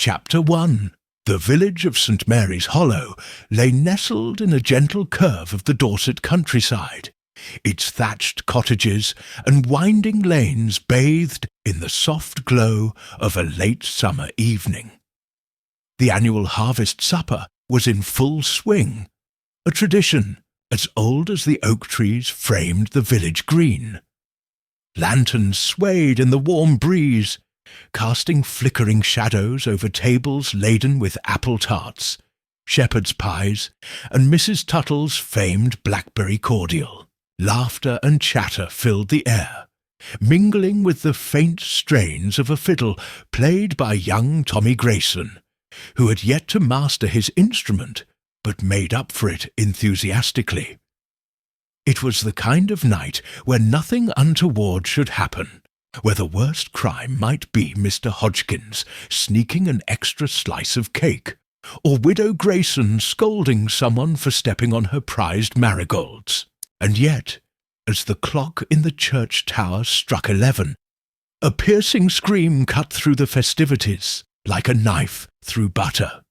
Chapter 1. The village of St. Mary's Hollow lay nestled in a gentle curve of the Dorset countryside, its thatched cottages and winding lanes bathed in the soft glow of a late summer evening. The annual harvest supper was in full swing, a tradition as old as the oak trees framed the village green. Lanterns swayed in the warm breeze, casting flickering shadows over tables laden with apple tarts, shepherd's pies, and Mrs. Tuttle's famed blackberry cordial. Laughter and chatter filled the air, mingling with the faint strains of a fiddle played by young Tommy Grayson, who had yet to master his instrument, but made up for it enthusiastically. It was the kind of night where nothing untoward should happen, where the worst crime might be Mr. Hodgkins sneaking an extra slice of cake, or Widow Grayson scolding someone for stepping on her prized marigolds. And yet, as the clock in the church tower struck 11, a piercing scream cut through the festivities, like a knife through butter.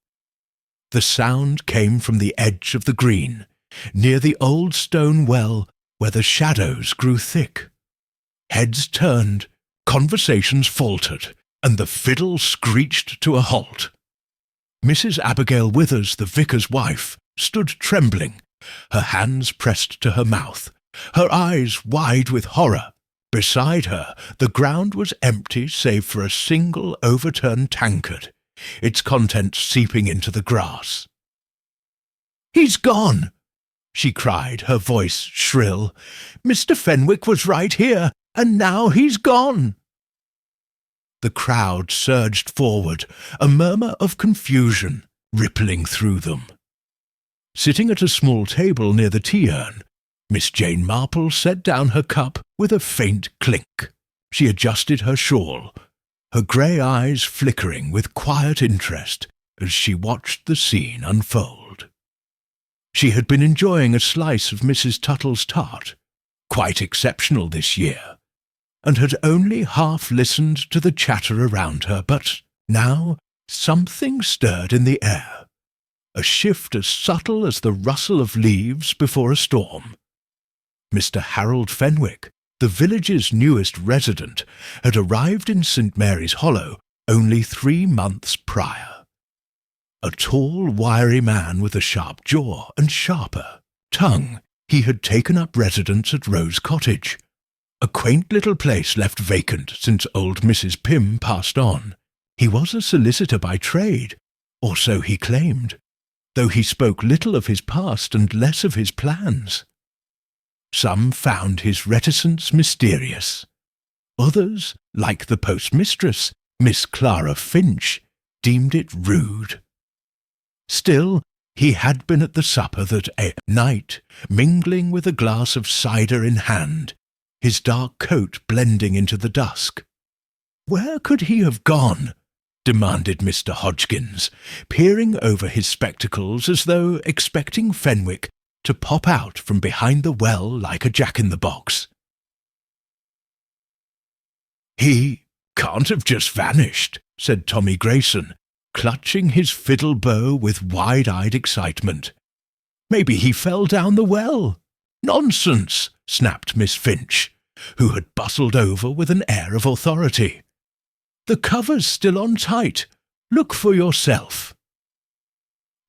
The sound came from the edge of the green, near the old stone well where the shadows grew thick. Heads turned, conversations faltered, and the fiddle screeched to a halt. Mrs. Abigail Withers, the vicar's wife, stood trembling, her hands pressed to her mouth, her eyes wide with horror. Beside her, the ground was empty save for a single overturned tankard, its contents seeping into the grass. "He's gone!" she cried, her voice shrill. "Mr. Fenwick was right here, and now he's gone!" The crowd surged forward, a murmur of confusion rippling through them. Sitting at a small table near the tea-urn, Miss Jane Marple set down her cup with a faint clink. She adjusted her shawl, her grey eyes flickering with quiet interest as she watched the scene unfold. She had been enjoying a slice of Mrs. Tuttle's tart, quite exceptional this year, and had only half listened to the chatter around her, but now something stirred in the air, a shift as subtle as the rustle of leaves before a storm. Mr. Harold Fenwick, the village's newest resident, had arrived in St. Mary's Hollow only 3 months prior. A tall, wiry man with a sharp jaw and sharper tongue, he had taken up residence at Rose Cottage, a quaint little place left vacant since old Mrs. Pym passed on. He was a solicitor by trade, or so he claimed, though he spoke little of his past and less of his plans. Some found his reticence mysterious. Others, like the postmistress, Miss Clara Finch, deemed it rude. Still, he had been at the supper that night, mingling with a glass of cider in hand, his dark coat blending into the dusk. "Where could he have gone?" demanded Mr. Hodgkins, peering over his spectacles as though expecting Fenwick to pop out from behind the well like a jack-in-the-box. "He can't have just vanished," said Tommy Grayson, clutching his fiddle bow with wide-eyed excitement. "Maybe he fell down the well." "Nonsense!" snapped Miss Finch, who had bustled over with an air of authority. "The cover's still on tight. Look for yourself."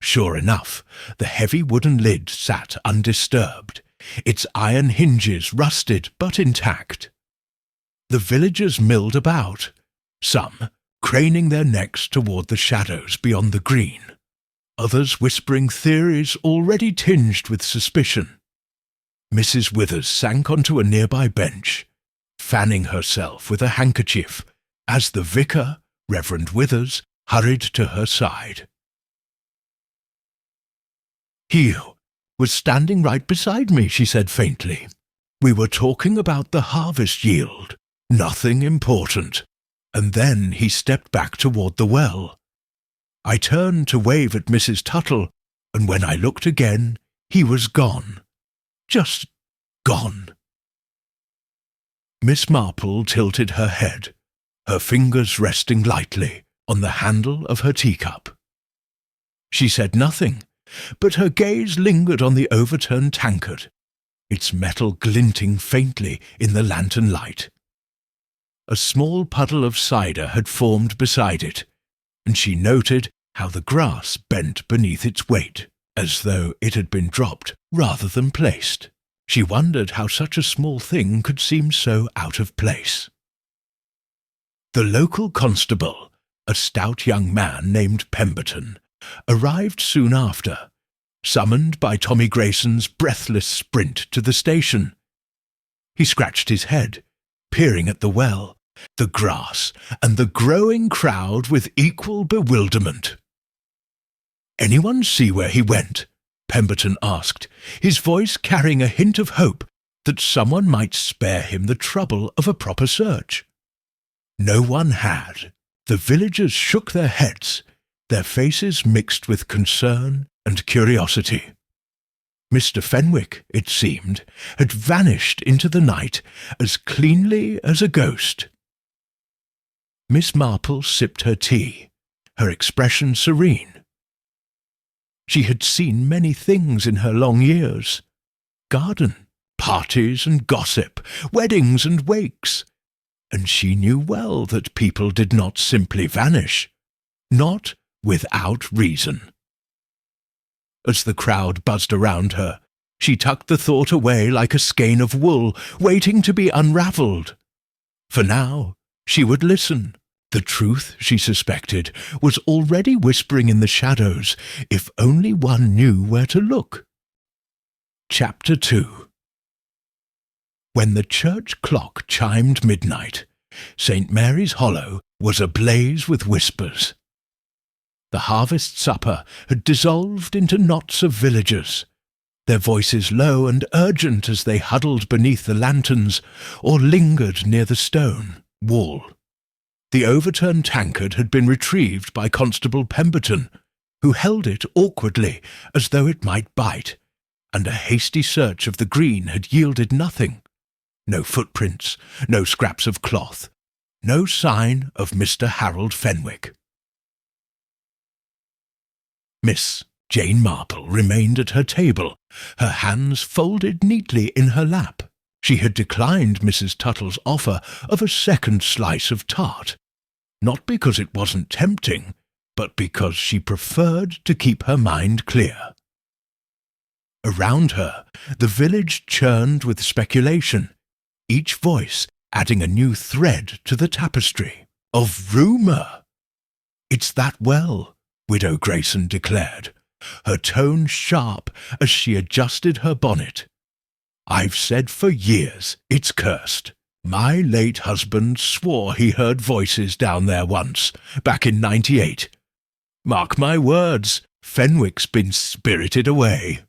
Sure enough, the heavy wooden lid sat undisturbed, its iron hinges rusted but intact. The villagers milled about, some craning their necks toward the shadows beyond the green, others whispering theories already tinged with suspicion. Mrs. Withers sank onto a nearby bench, fanning herself with a handkerchief, as the vicar, Reverend Withers, hurried to her side. "He was standing right beside me," she said faintly. "We were talking about the harvest yield, nothing important, and then he stepped back toward the well. I turned to wave at Mrs. Tuttle, and when I looked again, he was gone. Just gone." Miss Marple tilted her head, her fingers resting lightly, on the handle of her teacup. She said nothing, but her gaze lingered on the overturned tankard, its metal glinting faintly in the lantern light. A small puddle of cider had formed beside it, and she noted how the grass bent beneath its weight, as though it had been dropped rather than placed. She wondered how such a small thing could seem so out of place. The local constable, a stout young man named Pemberton, arrived soon after, summoned by Tommy Grayson's breathless sprint to the station. He scratched his head, peering at the well, the grass, and the growing crowd with equal bewilderment. "Anyone see where he went?" Pemberton asked, his voice carrying a hint of hope that someone might spare him the trouble of a proper search. No one had. The villagers shook their heads, their faces mixed with concern and curiosity. Mr. Fenwick, it seemed, had vanished into the night as cleanly as a ghost. Miss Marple sipped her tea, her expression serene. She had seen many things in her long years: garden, parties and gossip, weddings and wakes, and she knew well that people did not simply vanish, not without reason. As the crowd buzzed around her, she tucked the thought away like a skein of wool, waiting to be unravelled. For now, she would listen. The truth, she suspected, was already whispering in the shadows, if only one knew where to look. Chapter 2. When the church clock chimed midnight, St. Mary's Hollow was ablaze with whispers. The harvest supper had dissolved into knots of villagers, their voices low and urgent as they huddled beneath the lanterns or lingered near the stone wall. The overturned tankard had been retrieved by Constable Pemberton, who held it awkwardly as though it might bite, and a hasty search of the green had yielded nothing. No footprints, no scraps of cloth, no sign of Mr. Harold Fenwick. Miss Jane Marple remained at her table, her hands folded neatly in her lap. She had declined Mrs. Tuttle's offer of a second slice of tart, not because it wasn't tempting, but because she preferred to keep her mind clear. Around her, the village churned with speculation, each voice adding a new thread to the tapestry of rumour. "It's that well," Widow Grayson declared, her tone sharp as she adjusted her bonnet. "I've said for years it's cursed. My late husband swore he heard voices down there once, back in '98. Mark my words, Fenwick's been spirited away."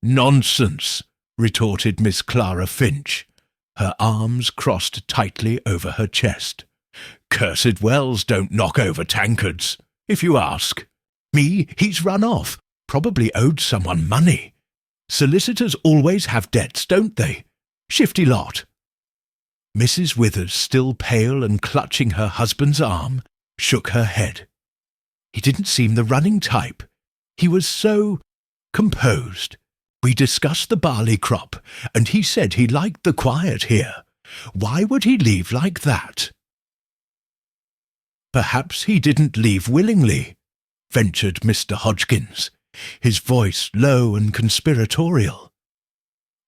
"Nonsense," retorted Miss Clara Finch, her arms crossed tightly over her chest. "Cursed wells don't knock over tankards, if you ask. Me, he's run off, probably owed someone money. Solicitors always have debts, don't they? Shifty lot." Mrs. Withers, still pale and clutching her husband's arm, shook her head. He didn't seem the running type. He was so composed. We discussed the barley crop, and he said he liked the quiet here. Why would he leave like that? "Perhaps he didn't leave willingly," ventured Mr. Hodgkins, his voice low and conspiratorial.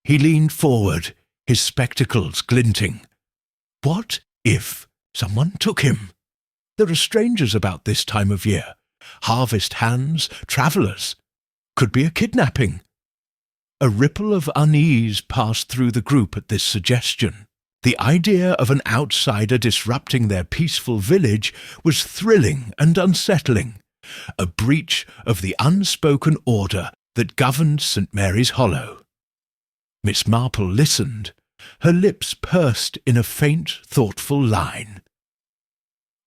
He leaned forward, his spectacles glinting. What if someone took him? There are strangers about this time of year. Harvest hands, travellers. Could be a kidnapping. A ripple of unease passed through the group at this suggestion. The idea of an outsider disrupting their peaceful village was thrilling and unsettling, a breach of the unspoken order that governed St. Mary's Hollow. Miss Marple listened, her lips pursed in a faint, thoughtful line.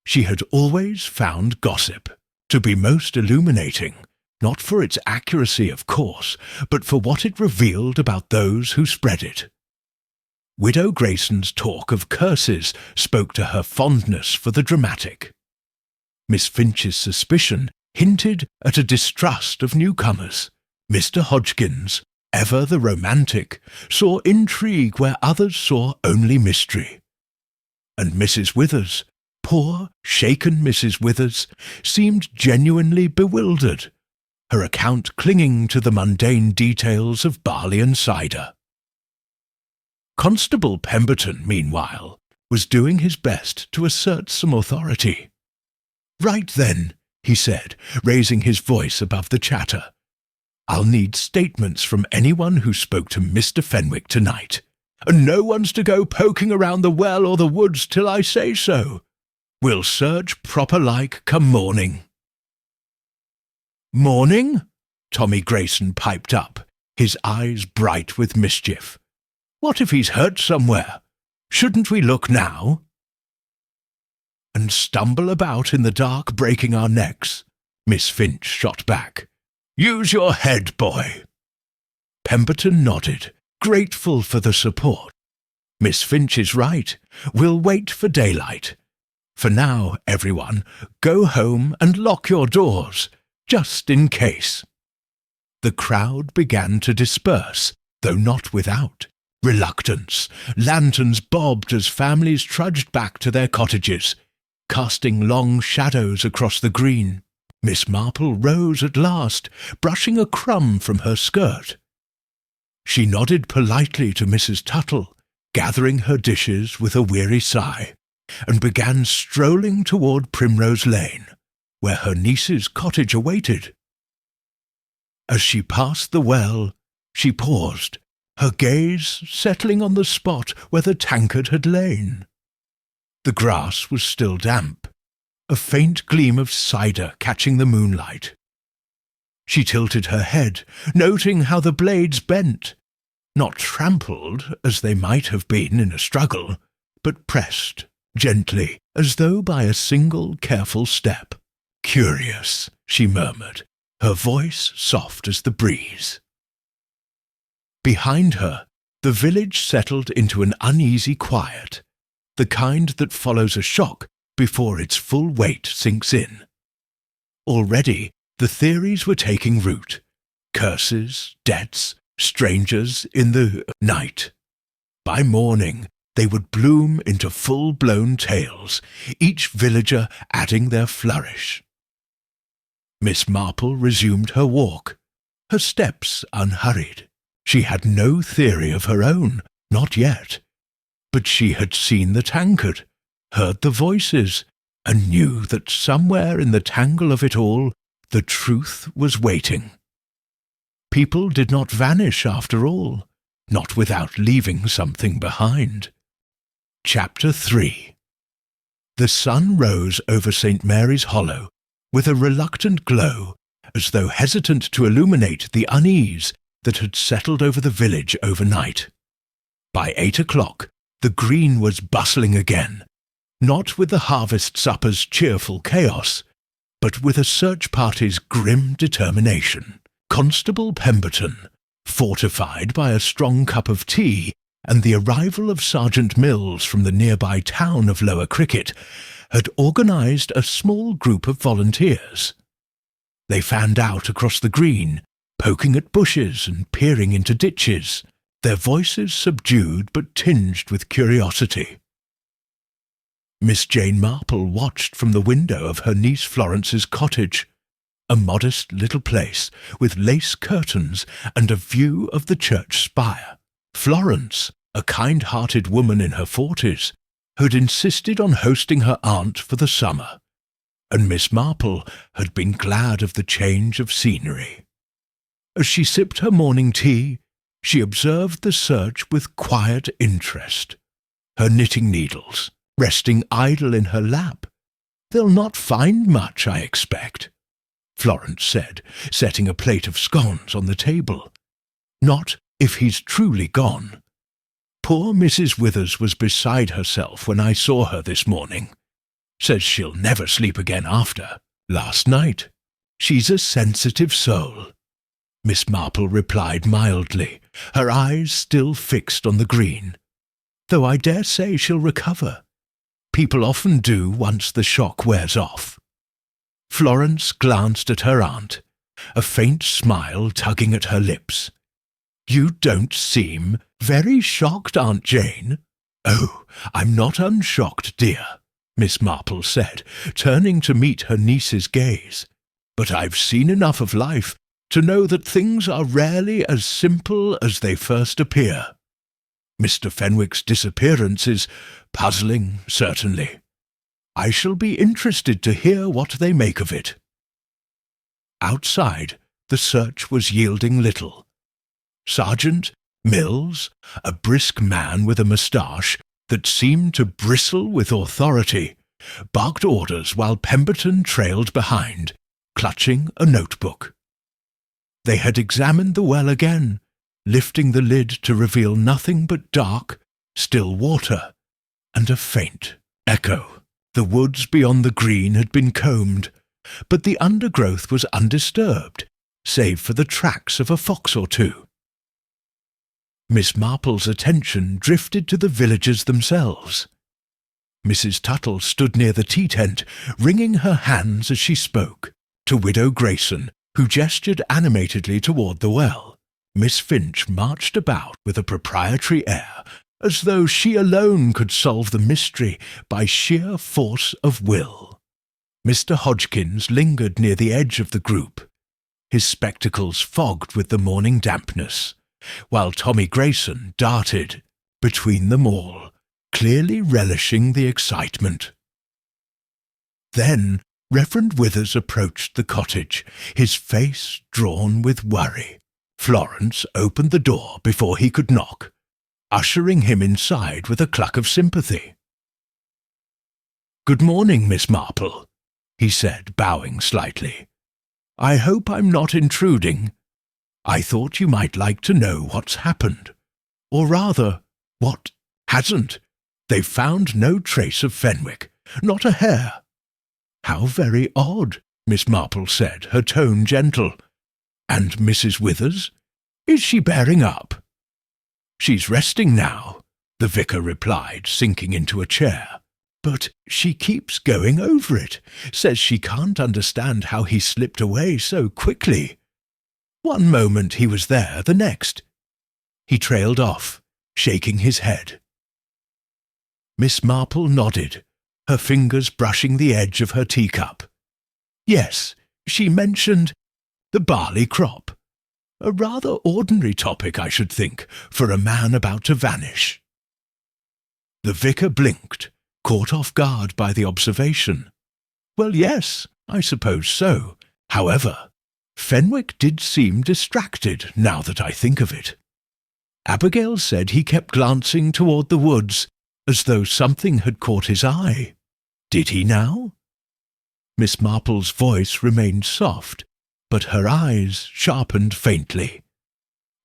She had always found gossip to be most illuminating, not for its accuracy, of course, but for what it revealed about those who spread it. Widow Grayson's talk of curses spoke to her fondness for the dramatic. Miss Finch's suspicion hinted at a distrust of newcomers. Mr. Hodgkins, ever the romantic, saw intrigue where others saw only mystery. And Mrs. Withers, poor, shaken Mrs. Withers, seemed genuinely bewildered, her account clinging to the mundane details of barley and cider. Constable Pemberton, meanwhile, was doing his best to assert some authority. "Right then," he said, raising his voice above the chatter. "I'll need statements from anyone who spoke to Mr. Fenwick tonight. And no one's to go poking around the well or the woods till I say so. We'll search proper-like come morning." "Morning?" Tommy Grayson piped up, his eyes bright with mischief. "What if he's hurt somewhere? Shouldn't we look now?" "And stumble about in the dark breaking our necks?" Miss Finch shot back. "Use your head, boy." Pemberton nodded, grateful for the support. "Miss Finch is right. We'll wait for daylight. For now, everyone, go home and lock your doors, just in case." The crowd began to disperse, though not without reluctance. Lanterns bobbed as families trudged back to their cottages, casting long shadows across the green. Miss Marple rose at last, brushing a crumb from her skirt. She nodded politely to Mrs. Tuttle, gathering her dishes with a weary sigh, and began strolling toward Primrose Lane, where her niece's cottage awaited. As she passed the well, she paused, her gaze settling on the spot where the tankard had lain. The grass was still damp, a faint gleam of cider catching the moonlight. She tilted her head, noting how the blades bent, not trampled as they might have been in a struggle, but pressed gently, as though by a single careful step. "Curious," she murmured, her voice soft as the breeze. Behind her, the village settled into an uneasy quiet, the kind that follows a shock before its full weight sinks in. Already the theories were taking root: curses, debts, strangers in the night. By morning they would bloom into full-blown tales, each villager adding their flourish. Miss Marple resumed her walk, her steps unhurried. She had no theory of her own, not yet, but she had seen the tankard, heard the voices, and knew that somewhere in the tangle of it all the truth was waiting. People did not vanish after all, not without leaving something behind. Chapter 3. The sun rose over St. Mary's Hollow with a reluctant glow, as though hesitant to illuminate the unease that had settled over the village overnight. By 8 o'clock, the green was bustling again, not with the harvest supper's cheerful chaos, but with a search party's grim determination. Constable Pemberton, fortified by a strong cup of tea and the arrival of Sergeant Mills from the nearby town of Lower Cricket, had organised a small group of volunteers. They fanned out across the green, poking at bushes and peering into ditches, their voices subdued but tinged with curiosity. Miss Jane Marple watched from the window of her niece Florence's cottage, a modest little place with lace curtains and a view of the church spire. Florence, a kind-hearted woman in her 40s, had insisted on hosting her aunt for the summer, and Miss Marple had been glad of the change of scenery. As she sipped her morning tea, she observed the search with quiet interest, her knitting needles resting idle in her lap. "They'll not find much, I expect," Florence said, setting a plate of scones on the table. "Not if he's truly gone. Poor Mrs. Withers was beside herself when I saw her this morning. Says she'll never sleep again after. Last night. She's a sensitive soul," Miss Marple replied mildly, her eyes still fixed on the green. "Though I dare say she'll recover. People often do once the shock wears off." Florence glanced at her aunt, a faint smile tugging at her lips. "You don't seem very shocked, Aunt Jane." "Oh, I'm not unshocked, dear," Miss Marple said, turning to meet her niece's gaze. "But I've seen enough of life to know that things are rarely as simple as they first appear. Mr. Fenwick's disappearance is puzzling, certainly. I shall be interested to hear what they make of it." Outside, the search was yielding little. Sergeant Mills, a brisk man with a moustache that seemed to bristle with authority, barked orders while Pemberton trailed behind, clutching a notebook. They had examined the well again, lifting the lid to reveal nothing but dark, still water, and a faint echo. The woods beyond the green had been combed, but the undergrowth was undisturbed, save for the tracks of a fox or two. Miss Marple's attention drifted to the villagers themselves. Mrs. Tuttle stood near the tea-tent, wringing her hands as she spoke, to Widow Grayson, who gestured animatedly toward the well. Miss Finch marched about with a proprietary air, as though she alone could solve the mystery by sheer force of will. Mr. Hodgkins lingered near the edge of the group, his spectacles fogged with the morning dampness, while Tommy Grayson darted between them all, clearly relishing the excitement. Then Reverend Withers approached the cottage, his face drawn with worry. Florence opened the door before he could knock, ushering him inside with a cluck of sympathy. "Good morning, Miss Marple," he said, bowing slightly. "I hope I'm not intruding. I thought you might like to know what's happened. Or rather, what hasn't. They've found no trace of Fenwick, not a hair." "How very odd," Miss Marple said, her tone gentle. "And Mrs. Withers? Is she bearing up?" "She's resting now," the vicar replied, sinking into a chair. "But she keeps going over it, says she can't understand how he slipped away so quickly. One moment he was there, the next." He trailed off, shaking his head. Miss Marple nodded, her fingers brushing the edge of her teacup. "Yes, she mentioned the barley crop. A rather ordinary topic, I should think, for a man about to vanish." The vicar blinked, caught off guard by the observation. "Well, yes, I suppose so. However, Fenwick did seem distracted, now that I think of it. Abigail said he kept glancing toward the woods, as though something had caught his eye. Did he now?" Miss Marple's voice remained soft, but her eyes sharpened faintly.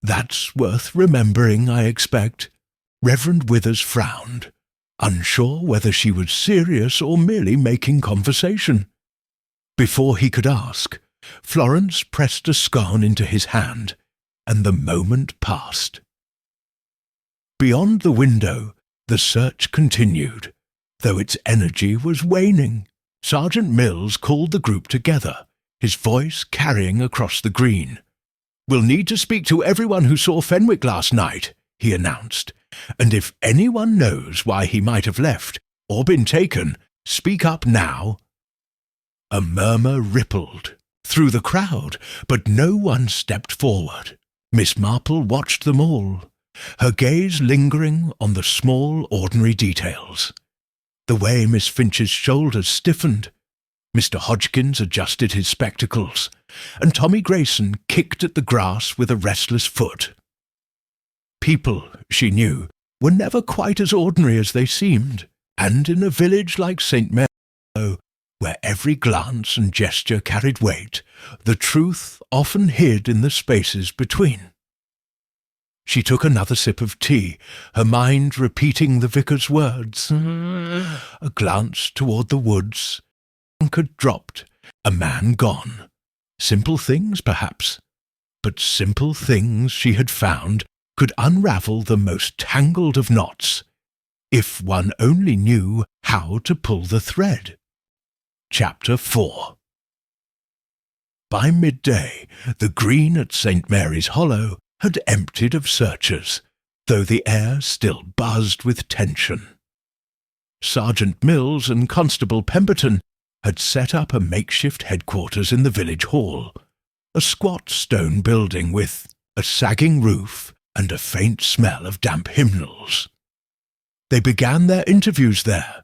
"That's worth remembering, I expect." Reverend Withers frowned, unsure whether she was serious or merely making conversation. Before he could ask, Florence pressed a scone into his hand, and the moment passed. Beyond the window, the search continued, though its energy was waning. Sergeant Mills called the group together, his voice carrying across the green. "We'll need to speak to everyone who saw Fenwick last night," he announced, "and if anyone knows why he might have left or been taken, speak up now." A murmur rippled through the crowd, but no one stepped forward. Miss Marple watched them all, her gaze lingering on the small, ordinary details. The way Miss Finch's shoulders stiffened, Mr. Hodgkins adjusted his spectacles, and Tommy Grayson kicked at the grass with a restless foot. People, she knew, were never quite as ordinary as they seemed, and in a village like St. Mary, where every glance and gesture carried weight, the truth often hid in the spaces between. She took another sip of tea, her mind repeating the vicar's words. A glance toward the woods. Anchor dropped, a man gone. Simple things, perhaps, but simple things she had found could unravel the most tangled of knots, if one only knew how to pull the thread. Chapter 4 By midday, the green at St. Mary's Hollow had emptied of searchers, though the air still buzzed with tension. Sergeant Mills and Constable Pemberton had set up a makeshift headquarters in the village hall, a squat stone building with a sagging roof and a faint smell of damp hymnals. They began their interviews there,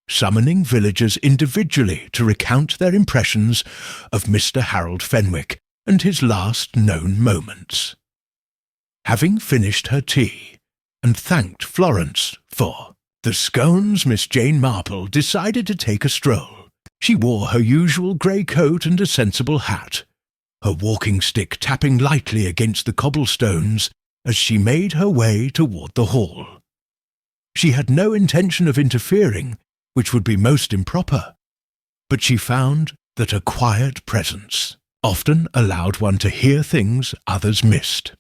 summoning villagers individually to recount their impressions of Mr. Harold Fenwick and his last known moments. Having finished her tea and thanked Florence for the scones, Miss Jane Marple decided to take a stroll. She wore her usual grey coat and a sensible hat, her walking stick tapping lightly against the cobblestones as she made her way toward the hall. She had no intention of interfering, which would be most improper, but she found that a quiet presence often allowed one to hear things others missed.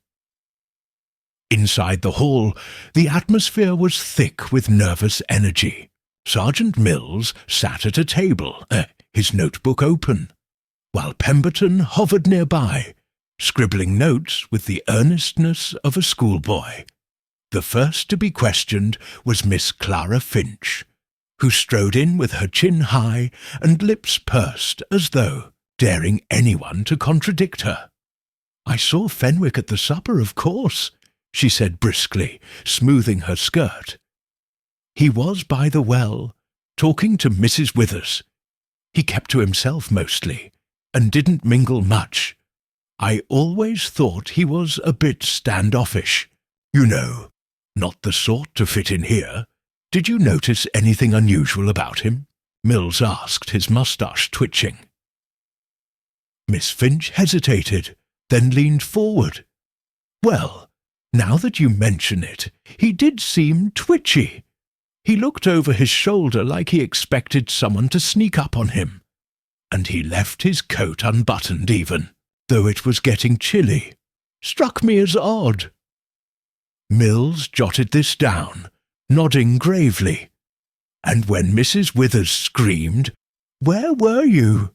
Inside the hall, the atmosphere was thick with nervous energy. Sergeant Mills sat at a table, his notebook open, while Pemberton hovered nearby, scribbling notes with the earnestness of a schoolboy. The first to be questioned was Miss Clara Finch, who strode in with her chin high and lips pursed as though daring anyone to contradict her. "I saw Fenwick at the supper, of course," she said briskly, smoothing her skirt. "He was by the well, talking to Mrs. Withers. He kept to himself mostly, and didn't mingle much. I always thought he was a bit standoffish. You know, not the sort to fit in here. Did you notice anything unusual about him?" Mills asked, his moustache twitching. Miss Finch hesitated, then leaned forward. "Well, now that you mention it, he did seem twitchy. He looked over his shoulder like he expected someone to sneak up on him. And he left his coat unbuttoned even, though it was getting chilly. Struck me as odd." Mills jotted this down, nodding gravely. "And when Mrs. Withers screamed, where were you?"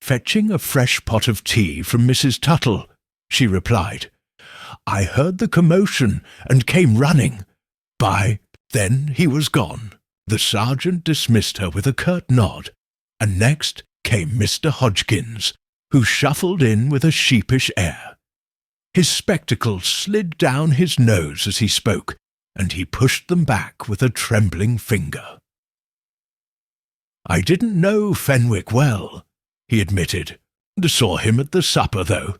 "Fetching a fresh pot of tea from Mrs. Tuttle," she replied. "I heard the commotion and came running. Then he was gone." The sergeant dismissed her with a curt nod, and next came Mr. Hodgkins, who shuffled in with a sheepish air. His spectacles slid down his nose as he spoke, and he pushed them back with a trembling finger. "I didn't know Fenwick well," he admitted. "Saw him at the supper, though.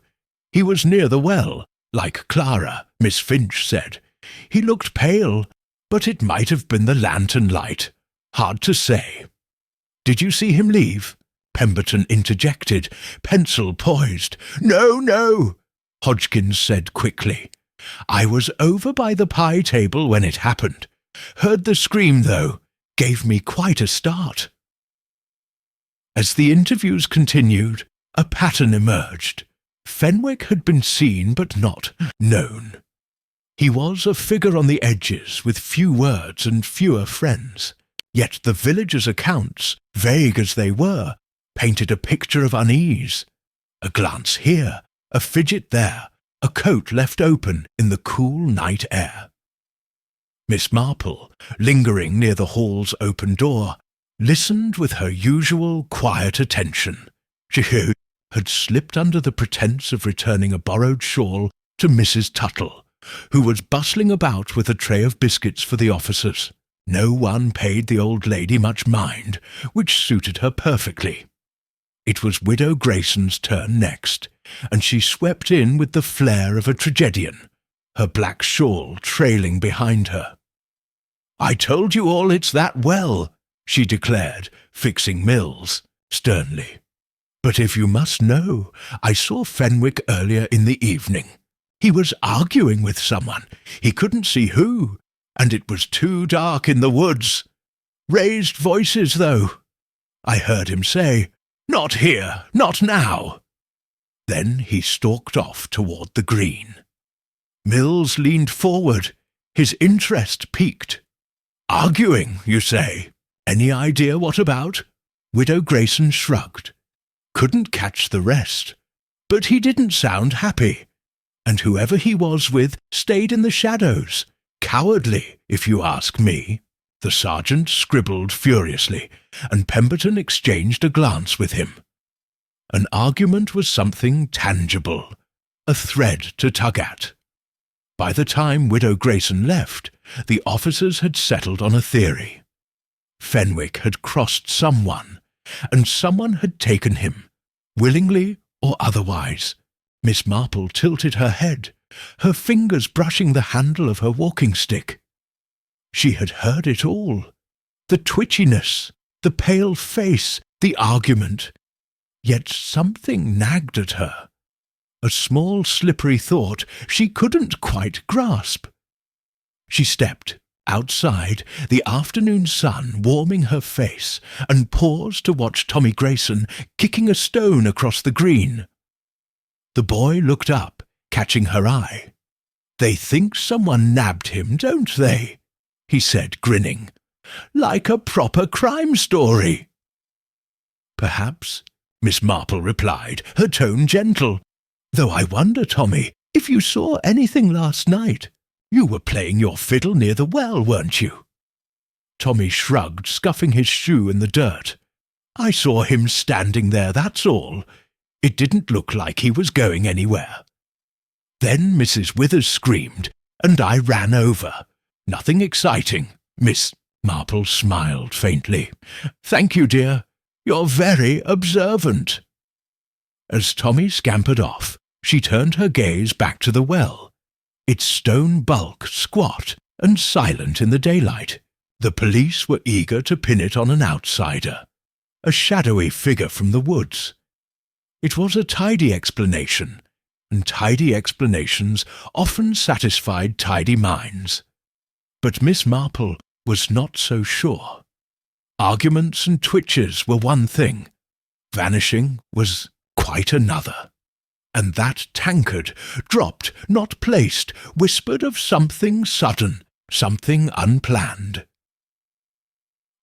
He was near the well, like Clara, Miss Finch said. He looked pale, but it might have been the lantern light. Hard to say." "Did you see him leave?" Pemberton interjected, pencil poised. No, Hodgkins said quickly. "I was over by the pie table when it happened. Heard the scream, though. Gave me quite a start." As the interviews continued, a pattern emerged. Fenwick had been seen but not known. He was a figure on the edges, with few words and fewer friends. Yet the villagers' accounts, vague as they were, painted a picture of unease. A glance here, a fidget there, a coat left open in the cool night air. Miss Marple, lingering near the hall's open door, listened with her usual quiet attention. She had slipped under the pretence of returning a borrowed shawl to Mrs. Tuttle, who was bustling about with a tray of biscuits for the officers. No one paid the old lady much mind, which suited her perfectly. It was Widow Grayson's turn next, and she swept in with the flair of a tragedian, her black shawl trailing behind her. "I told you all it's that well," she declared, fixing Mills sternly. "But if you must know, I saw Fenwick earlier in the evening. He was arguing with someone. He couldn't see who, and it was too dark in the woods. Raised voices, though. I heard him say, 'Not here, not now.' Then he stalked off toward the green." Mills leaned forward, his interest piqued. "Arguing, you say? Any idea what about?" Widow Grayson shrugged. couldn't catch the rest. But he didn't sound happy, and whoever he was with stayed in the shadows. Cowardly, if you ask me. The sergeant scribbled furiously, and Pemberton exchanged a glance with him. An argument was something tangible, a thread to tug at. By the time Widow Grayson left, the officers had settled on a theory. Fenwick had crossed someone, and someone had taken him, willingly or otherwise. Miss Marple tilted her head, her fingers brushing the handle of her walking stick. She had heard it all. The twitchiness, the pale face, the argument. Yet something nagged at her. A small slippery thought she couldn't quite grasp. She stepped outside, the afternoon sun warming her face, and paused to watch Tommy Grayson kicking a stone across the green. The boy looked up, catching her eye. "They think someone nabbed him, don't they?" he said, grinning. "Like a proper crime story." "Perhaps," Miss Marple replied, her tone gentle. "Though I wonder, Tommy, if you saw anything last night. You were playing your fiddle near the well, weren't you?" Tommy shrugged, scuffing his shoe in the dirt. "I saw him standing there, that's all. It didn't look like he was going anywhere." Then Mrs. Withers screamed, and I ran over. "Nothing exciting." Miss Marple smiled faintly. "Thank you, dear. You're very observant." As Tommy scampered off, she turned her gaze back to the well, its stone bulk squat and silent in the daylight. The police were eager to pin it on an outsider, a shadowy figure from the woods. It was a tidy explanation, and tidy explanations often satisfied tidy minds. But Miss Marple was not so sure. Arguments and twitches were one thing. Vanishing was quite another. And that tankard, dropped, not placed, whispered of something sudden, something unplanned.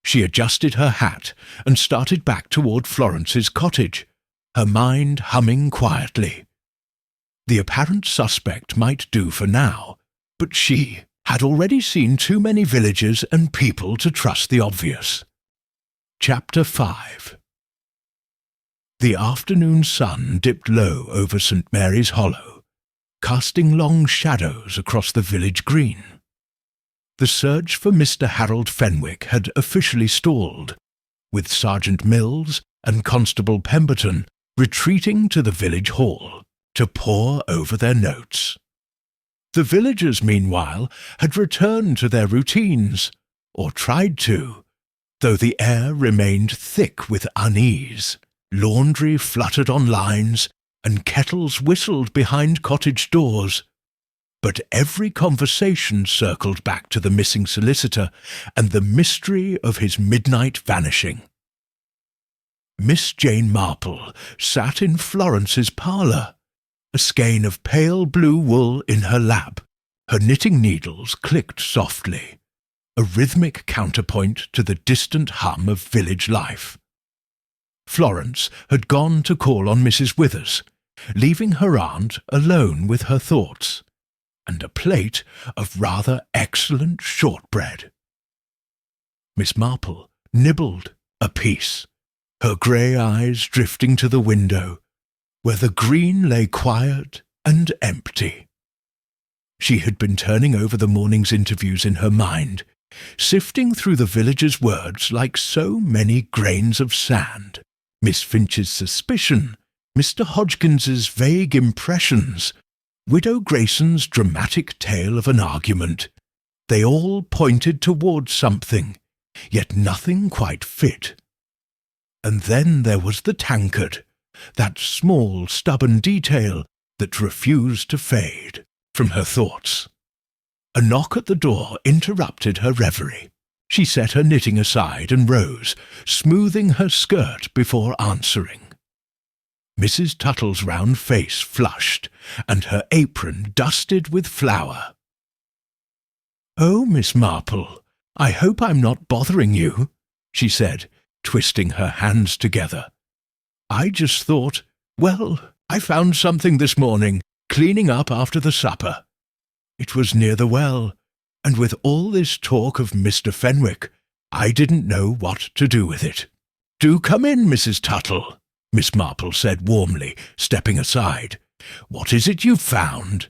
She adjusted her hat and started back toward Florence's cottage, her mind humming quietly. The apparent suspect might do for now, but she had already seen too many villages and people to trust the obvious. Chapter 5. The afternoon sun dipped low over St. Mary's Hollow, casting long shadows across the village green. The search for Mr. Harold Fenwick had officially stalled, with Sergeant Mills and Constable Pemberton retreating to the village hall to pore over their notes. The villagers, meanwhile, had returned to their routines, or tried to, though the air remained thick with unease. Laundry fluttered on lines, and kettles whistled behind cottage doors. But every conversation circled back to the missing solicitor and the mystery of his midnight vanishing. Miss Jane Marple sat in Florence's parlour, a skein of pale blue wool in her lap. Her knitting needles clicked softly, a rhythmic counterpoint to the distant hum of village life. Florence had gone to call on Mrs. Withers, leaving her aunt alone with her thoughts, and a plate of rather excellent shortbread. Miss Marple nibbled a piece, her grey eyes drifting to the window, where the green lay quiet and empty. She had been turning over the morning's interviews in her mind, sifting through the villagers' words like so many grains of sand. Miss Finch's suspicion, Mr. Hodgkins's vague impressions, Widow Grayson's dramatic tale of an argument. They all pointed towards something, yet nothing quite fit. And then there was the tankard, that small, stubborn detail that refused to fade from her thoughts. A knock at the door interrupted her reverie. She set her knitting aside and rose, smoothing her skirt before answering. Mrs. Tuttle's round face flushed, and her apron dusted with flour. "Oh, Miss Marple, I hope I'm not bothering you," she said, twisting her hands together. I just thought, well, I found something this morning, cleaning up after the supper. It was near the well, and with all this talk of Mr. Fenwick, I didn't know what to do with it. Do come in, Mrs. Tuttle, Miss Marple said warmly, stepping aside. What is it you've found?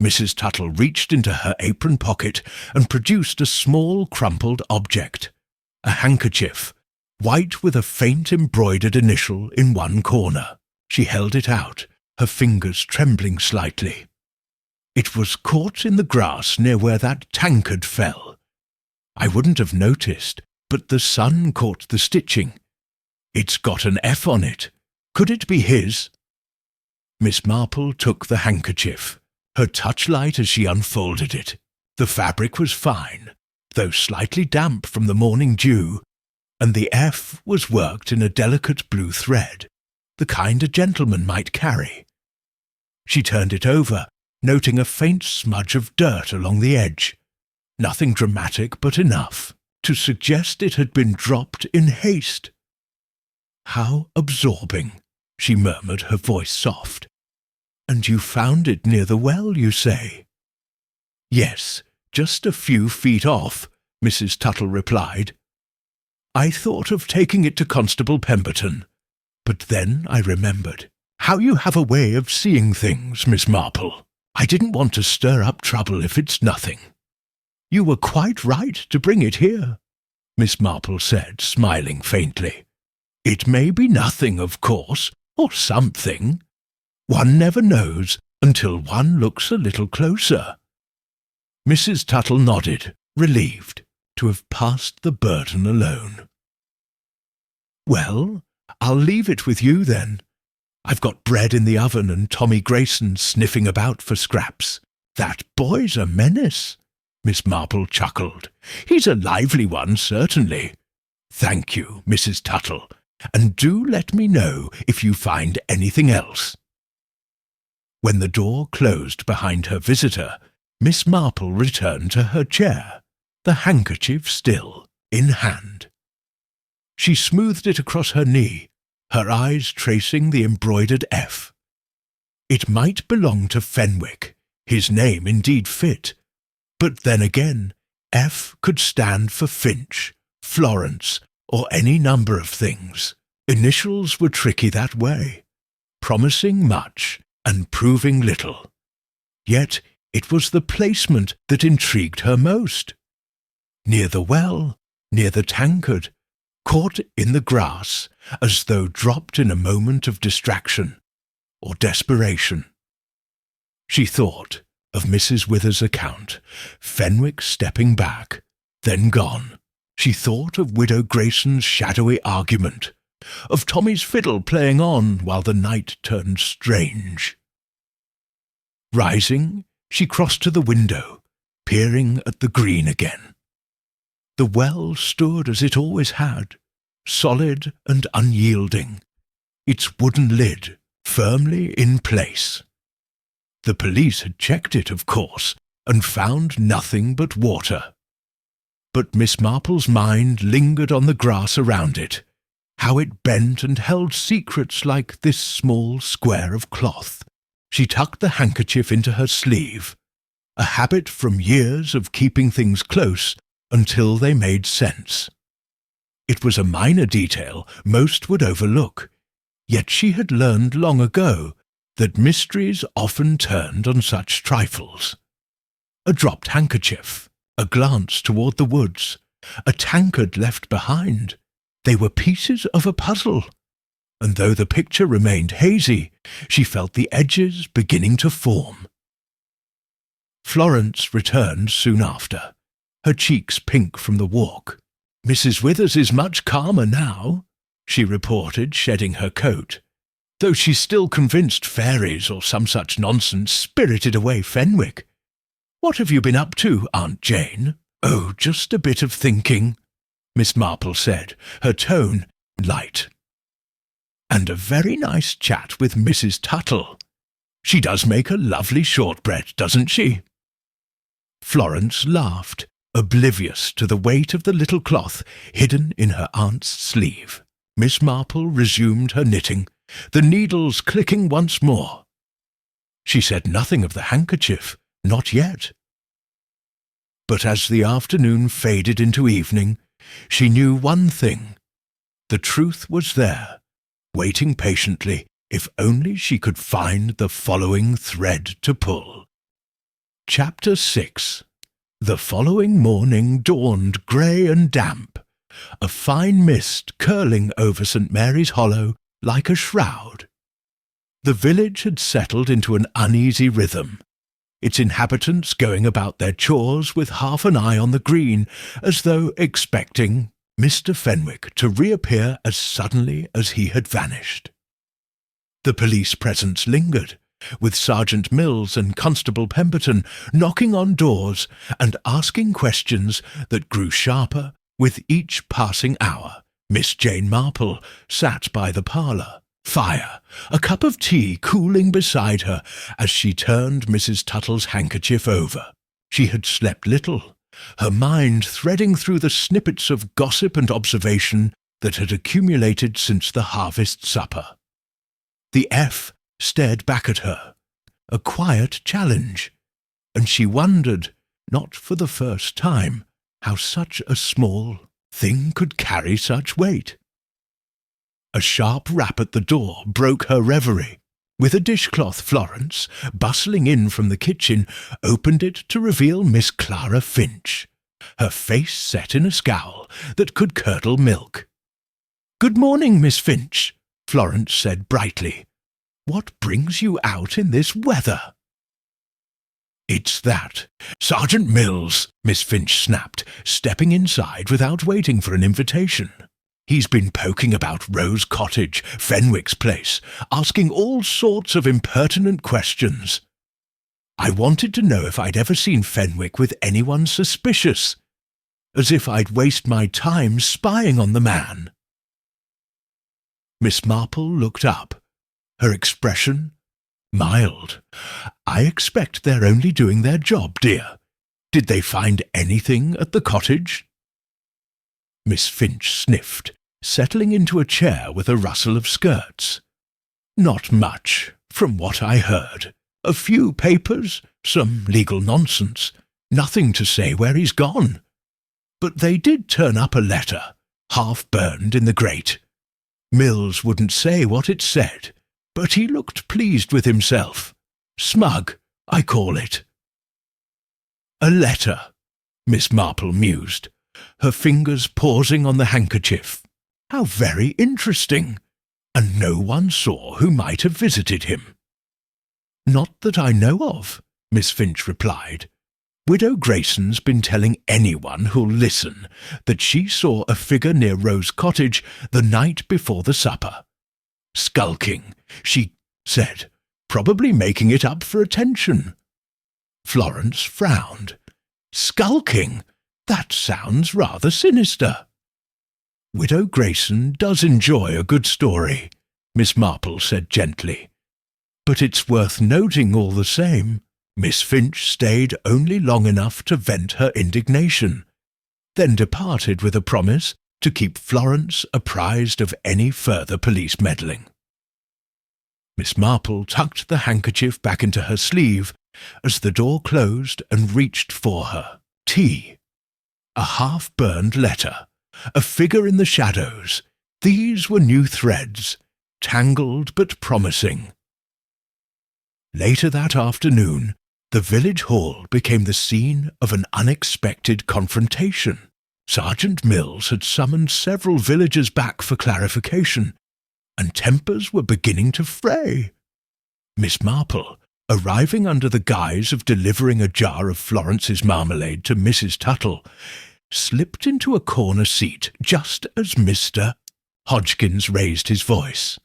Mrs. Tuttle reached into her apron pocket and produced a small crumpled object, a handkerchief, white with a faint embroidered initial in one corner. She held it out, her fingers trembling slightly. It was caught in the grass near where that tankard fell. I wouldn't have noticed, but the sun caught the stitching. It's got an F on it. Could it be his? Miss Marple took the handkerchief, her touch light as she unfolded it. The fabric was fine, though slightly damp from the morning dew, and the F was worked in a delicate blue thread, the kind a gentleman might carry. She turned it over, noting a faint smudge of dirt along the edge. Nothing dramatic, but enough to suggest it had been dropped in haste. How absorbing, she murmured, her voice soft. And you found it near the well, you say? Yes, just a few feet off, Mrs. Tuttle replied. I thought of taking it to Constable Pemberton, but then I remembered. How you have a way of seeing things, Miss Marple. I didn't want to stir up trouble if it's nothing. You were quite right to bring it here, Miss Marple said, smiling faintly. It may be nothing, of course, or something. One never knows until one looks a little closer. Mrs. Tuttle nodded, relieved to have passed the burden alone. Well, I'll leave it with you then. I've got bread in the oven and Tommy Grayson sniffing about for scraps. That boy's a menace, Miss Marple chuckled. He's a lively one, certainly. Thank you, Mrs. Tuttle, and do let me know if you find anything else. When the door closed behind her visitor, Miss Marple returned to her chair, the handkerchief still in hand. She smoothed it across her knee, her eyes tracing the embroidered F. It might belong to Fenwick, his name indeed fit, but then again, F could stand for Finch, Florence, or any number of things. Initials were tricky that way, promising much and proving little. Yet it was the placement that intrigued her most. Near the well, near the tankard, caught in the grass, as though dropped in a moment of distraction or desperation. She thought of Mrs. Wither's account, Fenwick stepping back, then gone. She thought of Widow Grayson's shadowy argument, of Tommy's fiddle playing on while the night turned strange. Rising, she crossed to the window, peering at the green again. The well stood as it always had, solid and unyielding, its wooden lid firmly in place. The police had checked it, of course, and found nothing but water. But Miss Marple's mind lingered on the grass around it, how it bent and held secrets like this small square of cloth. She tucked the handkerchief into her sleeve, a habit from years of keeping things close until they made sense. It was a minor detail most would overlook, yet she had learned long ago that mysteries often turned on such trifles. A dropped handkerchief, a glance toward the woods, a tankard left behind. They were pieces of a puzzle, and though the picture remained hazy, she felt the edges beginning to form. Florence returned soon after, her cheeks pink from the walk. Mrs. Withers is much calmer now, she reported, shedding her coat, though she's still convinced fairies or some such nonsense spirited away Fenwick. What have you been up to, Aunt Jane? Oh, just a bit of thinking, Miss Marple said, her tone light. And a very nice chat with Mrs. Tuttle. She does make a lovely shortbread, doesn't she? Florence laughed, oblivious to the weight of the little cloth hidden in her aunt's sleeve. Miss Marple resumed her knitting, the needles clicking once more. She said nothing of the handkerchief, not yet. But as the afternoon faded into evening, she knew one thing. The truth was there, waiting patiently, if only she could find the following thread to pull. Chapter 6. The following morning dawned grey and damp, a fine mist curling over St. Mary's Hollow like a shroud. The village had settled into an uneasy rhythm, its inhabitants going about their chores with half an eye on the green, as though expecting Mr. Fenwick to reappear as suddenly as he had vanished. The police presence lingered, with Sergeant Mills and Constable Pemberton knocking on doors and asking questions that grew sharper with each passing hour. Miss Jane Marple sat by the parlour fire, a cup of tea cooling beside her as she turned Mrs. Tuttle's handkerchief over. She had slept little, her mind threading through the snippets of gossip and observation that had accumulated since the harvest supper. The F stared back at her, a quiet challenge, and she wondered, not for the first time, how such a small thing could carry such weight. A sharp rap at the door broke her reverie. With a dishcloth, Florence, bustling in from the kitchen, opened it to reveal Miss Clara Finch, her face set in a scowl that could curdle milk. "Good morning, Miss Finch," Florence said brightly. "What brings you out in this weather?" "It's that Sergeant Mills," Miss Finch snapped, stepping inside without waiting for an invitation. "He's been poking about Rose Cottage, Fenwick's place, asking all sorts of impertinent questions. I wanted to know if I'd ever seen Fenwick with anyone suspicious, as if I'd waste my time spying on the man." Miss Marple looked up, her expression mild. "I expect they're only doing their job, dear. Did they find anything at the cottage?" Miss Finch sniffed, settling into a chair with a rustle of skirts. "Not much, from what I heard. A few papers, some legal nonsense, nothing to say where he's gone. But they did turn up a letter, half burned in the grate. Mills wouldn't say what it said, but he looked pleased with himself. Smug, I call it." "A letter," Miss Marple mused, her fingers pausing on the handkerchief. "How very interesting. And no one saw who might have visited him?" "Not that I know of," Miss Finch replied. "Widow Grayson's been telling anyone who'll listen that she saw a figure near Rose Cottage the night before the supper. Skulking, she said, probably making it up for attention." Florence frowned. "Skulking? That sounds rather sinister." "Widow Grayson does enjoy a good story," Miss Marple said gently. "But it's worth noting all the same." Miss Finch stayed only long enough to vent her indignation, then departed with a promise to keep Florence apprised of any further police meddling. Miss Marple tucked the handkerchief back into her sleeve as the door closed and reached for her tea. A half-burned letter, a figure in the shadows. These were new threads, tangled but promising. Later that afternoon, the village hall became the scene of an unexpected confrontation. Sergeant Mills had summoned several villagers back for clarification, and tempers were beginning to fray. Miss Marple, arriving under the guise of delivering a jar of Florence's marmalade to Mrs. Tuttle, slipped into a corner seat just as Mr. Hodgkins raised his voice.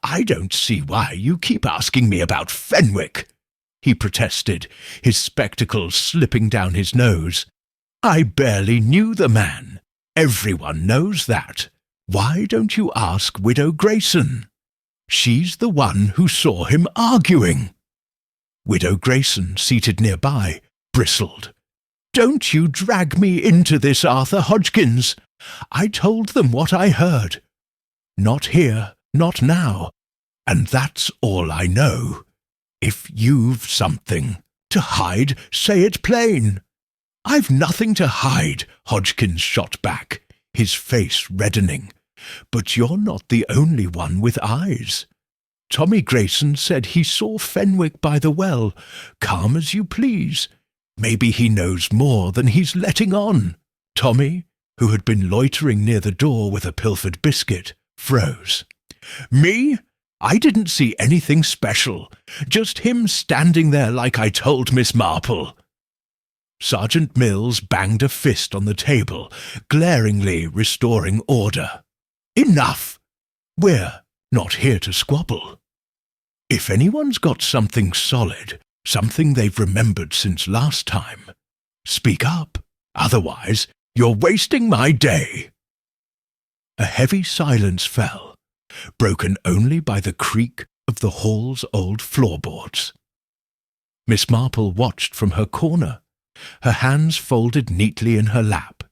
"I don't see why you keep asking me about Fenwick," he protested, his spectacles slipping down his nose. "I barely knew the man. Everyone knows that. Why don't you ask Widow Grayson? She's the one who saw him arguing." Widow Grayson, seated nearby, bristled. "Don't you drag me into this, Arthur Hodgkins. I told them what I heard." Not here, not now, and that's all I know. If you've something to hide, say it plain." "I've nothing to hide," Hodgkins shot back, his face reddening. "But you're not the only one with eyes. Tommy Grayson said he saw Fenwick by the well, calm as you please. Maybe he knows more than he's letting on." Tommy, who had been loitering near the door with a pilfered biscuit, froze. "Me? I didn't see anything special. Just him standing there like I told Miss Marple." Sergeant Mills banged a fist on the table, glaringly restoring order. "Enough! We're not here to squabble. If anyone's got something solid, something they've remembered since last time, speak up. Otherwise, you're wasting my day." A heavy silence fell, broken only by the creak of the hall's old floorboards. Miss Marple watched from her corner, her hands folded neatly in her lap.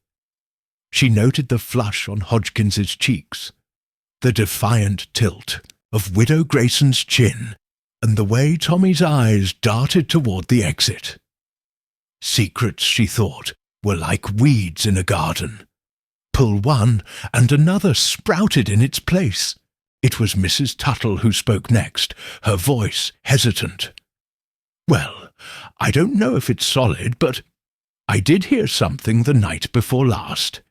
She noted the flush on Hodgkins's cheeks, the defiant tilt of Widow Grayson's chin, and the way Tommy's eyes darted toward the exit. Secrets, she thought, were like weeds in a garden. Pull one, and another sprouted in its place. It was Mrs. Tuttle who spoke next, her voice hesitant. "Well, I don't know if it's solid, but I did hear something the night before last.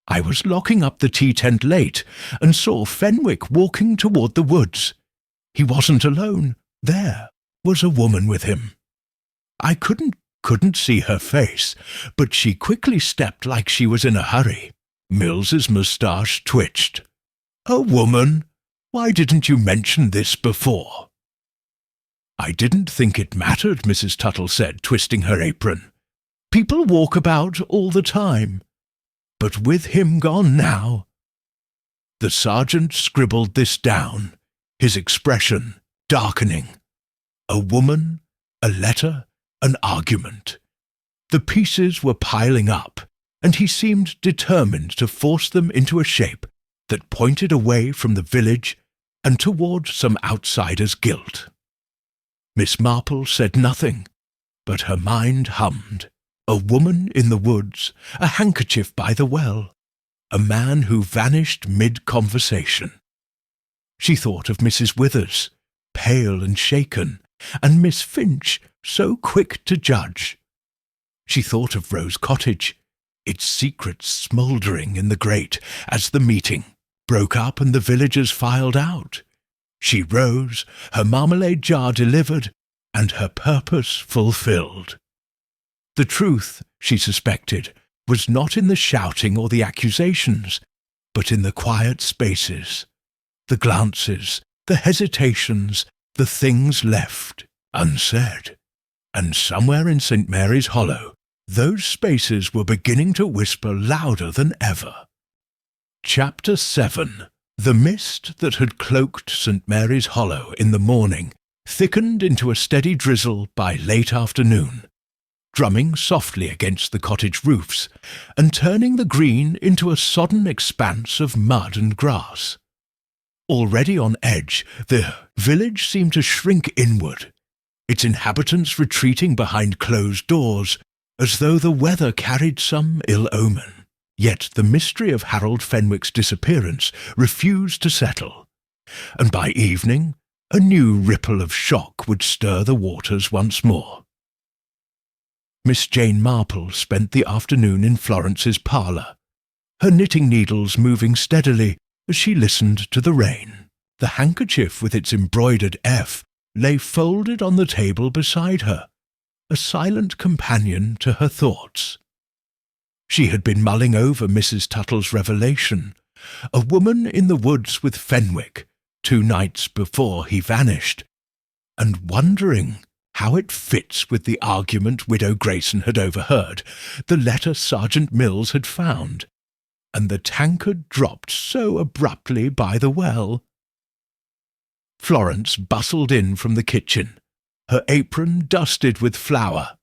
I was locking up the tea tent late and saw Fenwick walking toward the woods. He wasn't alone. There was a woman with him. I couldn't see her face, but she quickly stepped like she was in a hurry." Mills's moustache twitched. "A woman? Why didn't you mention this before?" "I didn't think it mattered," Mrs. Tuttle said, twisting her apron. "People walk about all the time. But with him gone now—" The sergeant scribbled this down, his expression darkening. A woman, a letter, an argument. The pieces were piling up, and he seemed determined to force them into a shape that pointed away from the village and toward some outsider's guilt. Miss Marple said nothing, but her mind hummed. A woman in the woods, a handkerchief by the well, a man who vanished mid-conversation. She thought of Mrs. Withers, pale and shaken, and Miss Finch, so quick to judge. She thought of Rose Cottage, its secrets smouldering in the grate as the meeting broke up and the villagers filed out. She rose, her marmalade jar delivered, and her purpose fulfilled. The truth, she suspected, was not in the shouting or the accusations, but in the quiet spaces, the glances, the hesitations, the things left unsaid. And somewhere in St. Mary's Hollow, those spaces were beginning to whisper louder than ever. Chapter 7. The mist that had cloaked St. Mary's Hollow in the morning thickened into a steady drizzle by late afternoon, drumming softly against the cottage roofs and turning the green into a sodden expanse of mud and grass. Already on edge, the village seemed to shrink inward, its inhabitants retreating behind closed doors, as though the weather carried some ill omen. Yet the mystery of Harold Fenwick's disappearance refused to settle, and by evening a new ripple of shock would stir the waters once more. Miss Jane Marple spent the afternoon in Florence's parlour, her knitting needles moving steadily as she listened to the rain. The handkerchief with its embroidered F lay folded on the table beside her, a silent companion to her thoughts. She had been mulling over Mrs. Tuttle's revelation, a woman in the woods with Fenwick 2 nights before he vanished, and wondering how it fits with the argument Widow Grayson had overheard, the letter Sergeant Mills had found, and the tankard dropped so abruptly by the well. Florence bustled in from the kitchen, her apron dusted with flour.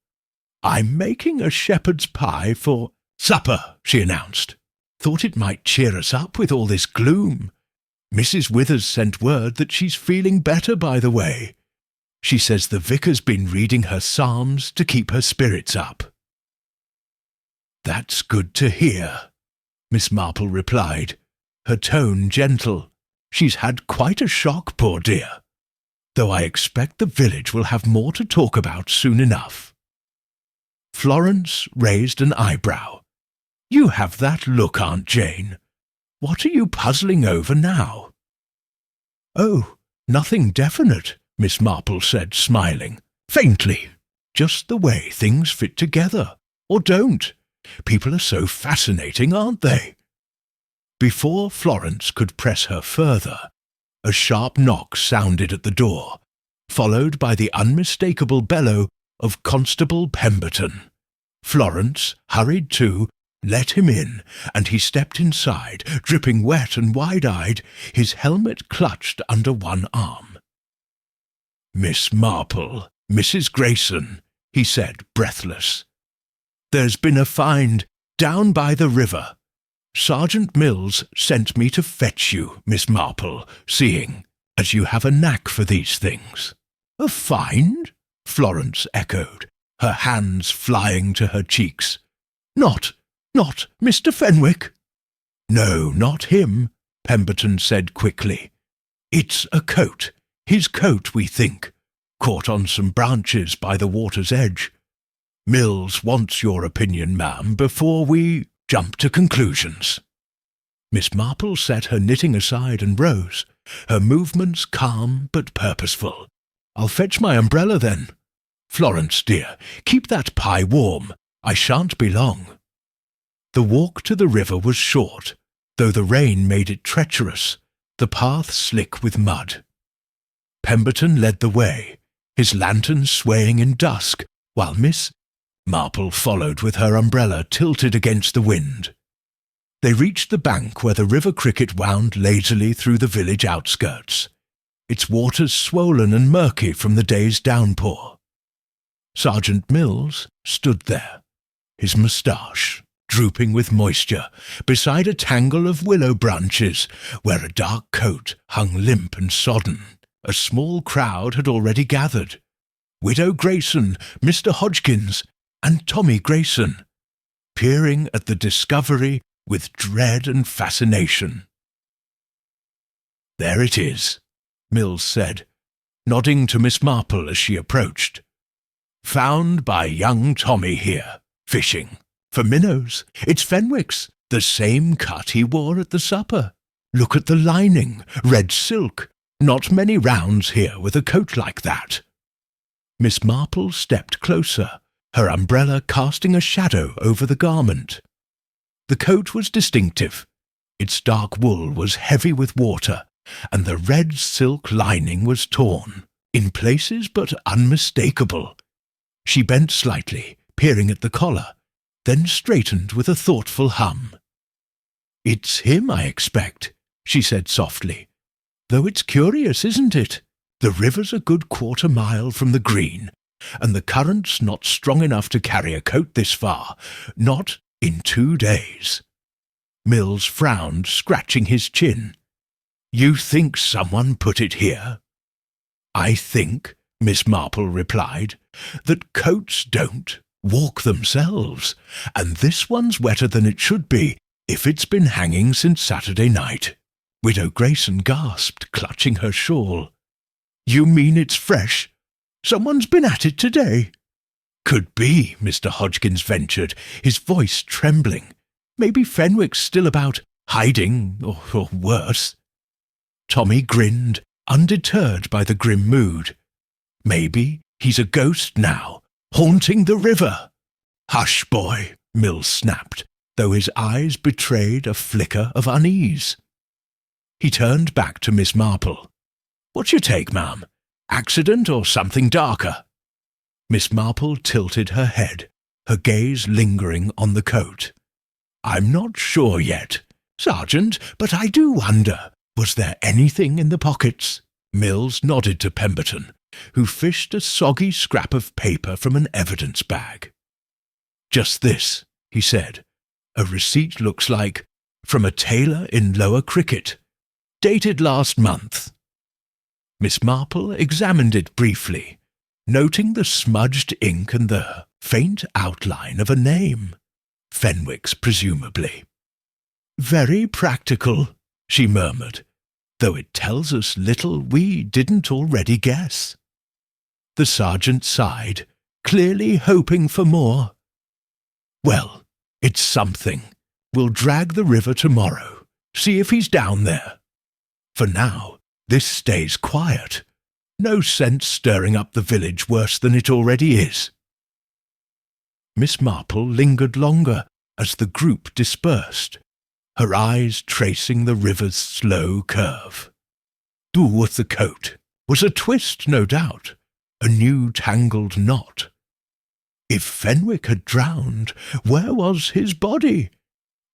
"I'm making a shepherd's pie for supper," she announced. "Thought it might cheer us up with all this gloom. Mrs. Withers sent word that she's feeling better, by the way. She says the vicar's been reading her psalms to keep her spirits up." "That's good to hear," Miss Marple replied, her tone gentle. "She's had quite a shock, poor dear, though I expect the village will have more to talk about soon enough." Florence raised an eyebrow. "You have that look, Aunt Jane. What are you puzzling over now?" "Oh, nothing definite," Miss Marple said, smiling, faintly. "Just the way things fit together, or don't. People are so fascinating, aren't they?" Before Florence could press her further, a sharp knock sounded at the door, followed by the unmistakable bellow of Constable Pemberton. Florence hurried to, let him in, and he stepped inside, dripping wet and wide-eyed, his helmet clutched under one arm. "Miss Marple, Mrs. Grayson," he said, breathless. "There's been a find down by the river. Sergeant Mills sent me to fetch you, Miss Marple, seeing as you have a knack for these things." "A find?" Florence echoed, her hands flying to her cheeks. Not Mr. Fenwick?" "No, not him," Pemberton said quickly. "It's a coat, his coat, we think, caught on some branches by the water's edge. Mills wants your opinion, ma'am, before we jump to conclusions." Miss Marple set her knitting aside and rose, her movements calm but purposeful. "I'll fetch my umbrella, then. Florence, dear, keep that pie warm. I shan't be long." The walk to the river was short, though the rain made it treacherous, the path slick with mud. Pemberton led the way, his lantern swaying in dusk, while Miss Marple followed with her umbrella tilted against the wind. They reached the bank where the river cricket wound lazily through the village outskirts, its waters swollen and murky from the day's downpour. Sergeant Mills stood there, his moustache drooping with moisture, beside a tangle of willow branches where a dark coat hung limp and sodden. A small crowd had already gathered. Widow Grayson, Mr. Hodgkins, and Tommy Grayson, peering at the discovery with dread and fascination. "There it is," Mills said, nodding to Miss Marple as she approached. "Found by young Tommy here, fishing. For minnows. It's Fenwick's, the same cut he wore at the supper. Look at the lining, red silk. Not many rounds here with a coat like that." Miss Marple stepped closer, her umbrella casting a shadow over the garment. The coat was distinctive. Its dark wool was heavy with water, and the red silk lining was torn, in places but unmistakable. She bent slightly, peering at the collar, then straightened with a thoughtful hum. "It's him, I expect," she said softly. "Though it's curious, isn't it? The river's a good quarter-mile from the green, and the current's not strong enough to carry a coat this far, not in 2 days." Mills frowned, scratching his chin. "You think someone put it here?" "I think," Miss Marple replied, "that coats don't walk themselves, and this one's wetter than it should be if it's been hanging since Saturday night." Widow Grayson gasped, clutching her shawl. "You mean it's fresh? Someone's been at it today?" "Could be," Mr. Hodgkins ventured, his voice trembling. "Maybe Fenwick's still about, hiding, or worse." Tommy grinned, undeterred by the grim mood. "Maybe he's a ghost now, haunting the river." "Hush, boy," Mills snapped, though his eyes betrayed a flicker of unease. He turned back to Miss Marple. "What's your take, ma'am? Accident or something darker?" Miss Marple tilted her head, her gaze lingering on the coat. "I'm not sure yet, Sergeant, but I do wonder, was there anything in the pockets?" Mills nodded to Pemberton, who fished a soggy scrap of paper from an evidence bag. "Just this," he said. "A receipt looks like from a tailor in Lower Cricket. dated last month." Miss Marple examined it briefly, noting the smudged ink and the faint outline of a name. Fenwick's, presumably. "Very practical," she murmured, "though it tells us little we didn't already guess." The sergeant sighed, clearly hoping for more. "Well, it's something. We'll drag the river tomorrow, see if he's down there. For now, this stays quiet. No sense stirring up the village worse than it already is." Miss Marple lingered longer as the group dispersed, her eyes tracing the river's slow curve. Who was the coat? Was a twist, no doubt, a new tangled knot. If Fenwick had drowned, where was his body?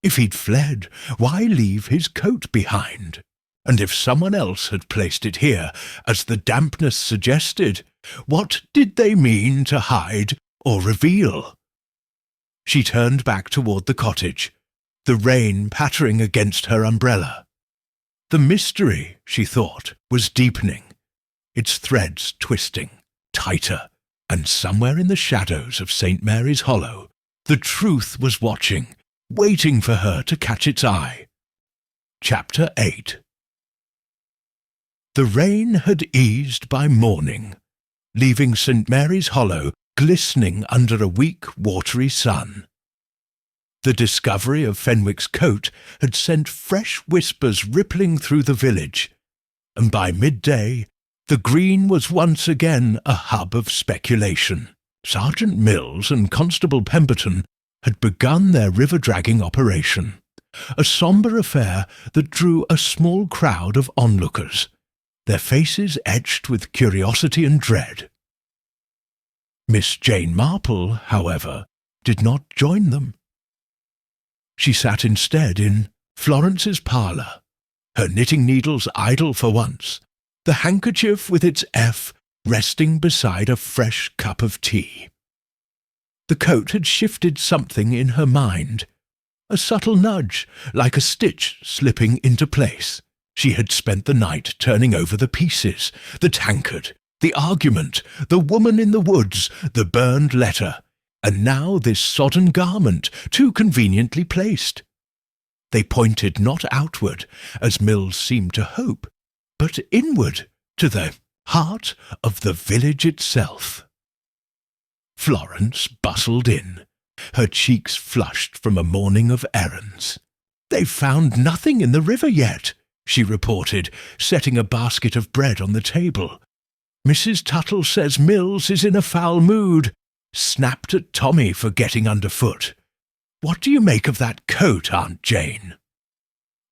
If he'd fled, why leave his coat behind? And if someone else had placed it here, as the dampness suggested, what did they mean to hide or reveal? She turned back toward the cottage, the rain pattering against her umbrella. The mystery, she thought, was deepening, its threads twisting tighter, and somewhere in the shadows of St. Mary's Hollow, the truth was watching, waiting for her to catch its eye. Chapter 8. The rain had eased by morning, leaving St. Mary's Hollow glistening under a weak, watery sun. The discovery of Fenwick's coat had sent fresh whispers rippling through the village, and by midday the green was once again a hub of speculation. Sergeant Mills and Constable Pemberton had begun their river-dragging operation, a sombre affair that drew a small crowd of onlookers, their faces etched with curiosity and dread. Miss Jane Marple, however, did not join them. She sat instead in Florence's parlour, her knitting needles idle for once, the handkerchief with its F resting beside a fresh cup of tea. The coat had shifted something in her mind, a subtle nudge, like a stitch slipping into place. She had spent the night turning over the pieces, the tankard, the argument, the woman in the woods, the burned letter, and now this sodden garment, too conveniently placed. They pointed not outward, as Mills seemed to hope, but inward, to the heart of the village itself. Florence bustled in, her cheeks flushed from a morning of errands. "They've found nothing in the river yet," she reported, setting a basket of bread on the table. "Mrs. Tuttle says Mills is in a foul mood. Snapped at Tommy for getting underfoot. What do you make of that coat, Aunt Jane?"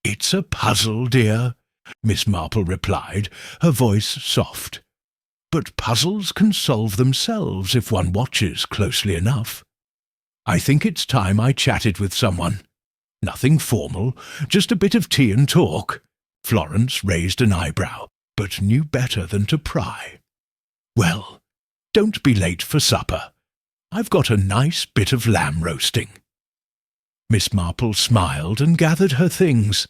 "It's a puzzle, dear," Miss Marple replied, her voice soft. "But puzzles can solve themselves if one watches closely enough. I think it's time I chatted with someone. Nothing formal, just a bit of tea and talk." Florence raised an eyebrow, but knew better than to pry. "Well, don't be late for supper. I've got a nice bit of lamb roasting." Miss Marple smiled and gathered her things,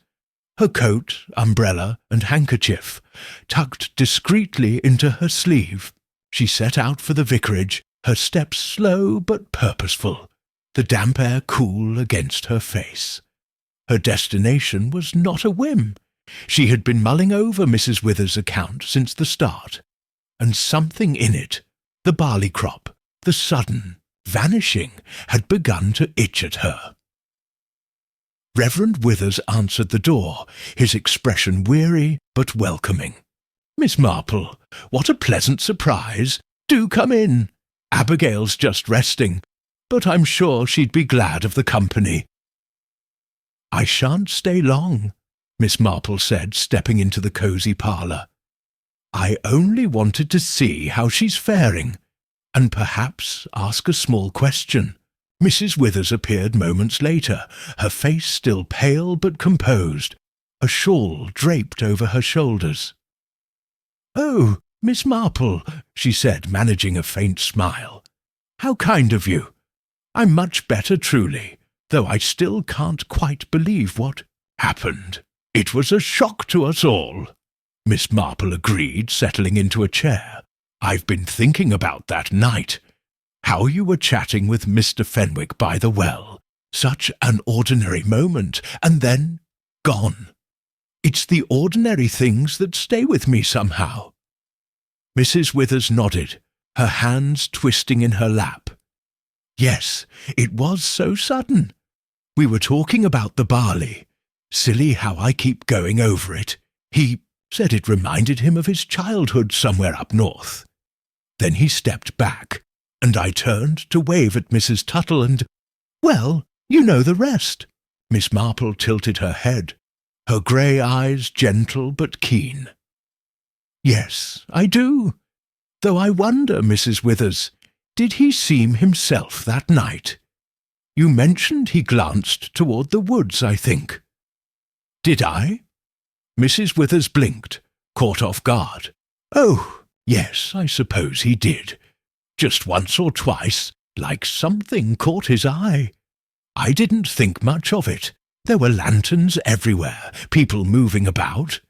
her coat, umbrella, and handkerchief, tucked discreetly into her sleeve. She set out for the vicarage, her steps slow but purposeful, the damp air cool against her face. Her destination was not a whim. She had been mulling over Mrs. Withers's account since the start, and something in it, the barley crop, the sudden vanishing, had begun to itch at her. Reverend Withers answered the door, his expression weary but welcoming. "Miss Marple, what a pleasant surprise! Do come in. Abigail's just resting, but I'm sure she'd be glad of the company." "I shan't stay long," Miss Marple said, stepping into the cosy parlour. "I only wanted to see how she's faring, and perhaps ask a small question." Mrs. Withers appeared moments later, her face still pale but composed, a shawl draped over her shoulders. "Oh, Miss Marple," she said, managing a faint smile. "How kind of you. I'm much better, truly, though I still can't quite believe what happened." "It was a shock to us all," Miss Marple agreed, settling into a chair. "I've been thinking about that night. How you were chatting with Mr. Fenwick by the well. Such an ordinary moment, and then gone. It's the ordinary things that stay with me somehow." Mrs. Withers nodded, her hands twisting in her lap. "Yes, it was so sudden. We were talking about the barley. Silly how I keep going over it. He said it reminded him of his childhood somewhere up north. Then he stepped back, and I turned to wave at Mrs. Tuttle and, well, you know the rest." Miss Marple tilted her head, her grey eyes gentle but keen. "Yes, I do. Though I wonder, Mrs. Withers, did he seem himself that night? You mentioned he glanced toward the woods, I think." "Did I?" Mrs. Withers blinked, caught off guard. "Oh, yes, I suppose he did. Just once or twice, like something caught his eye. I didn't think much of it. There were lanterns everywhere, people moving about."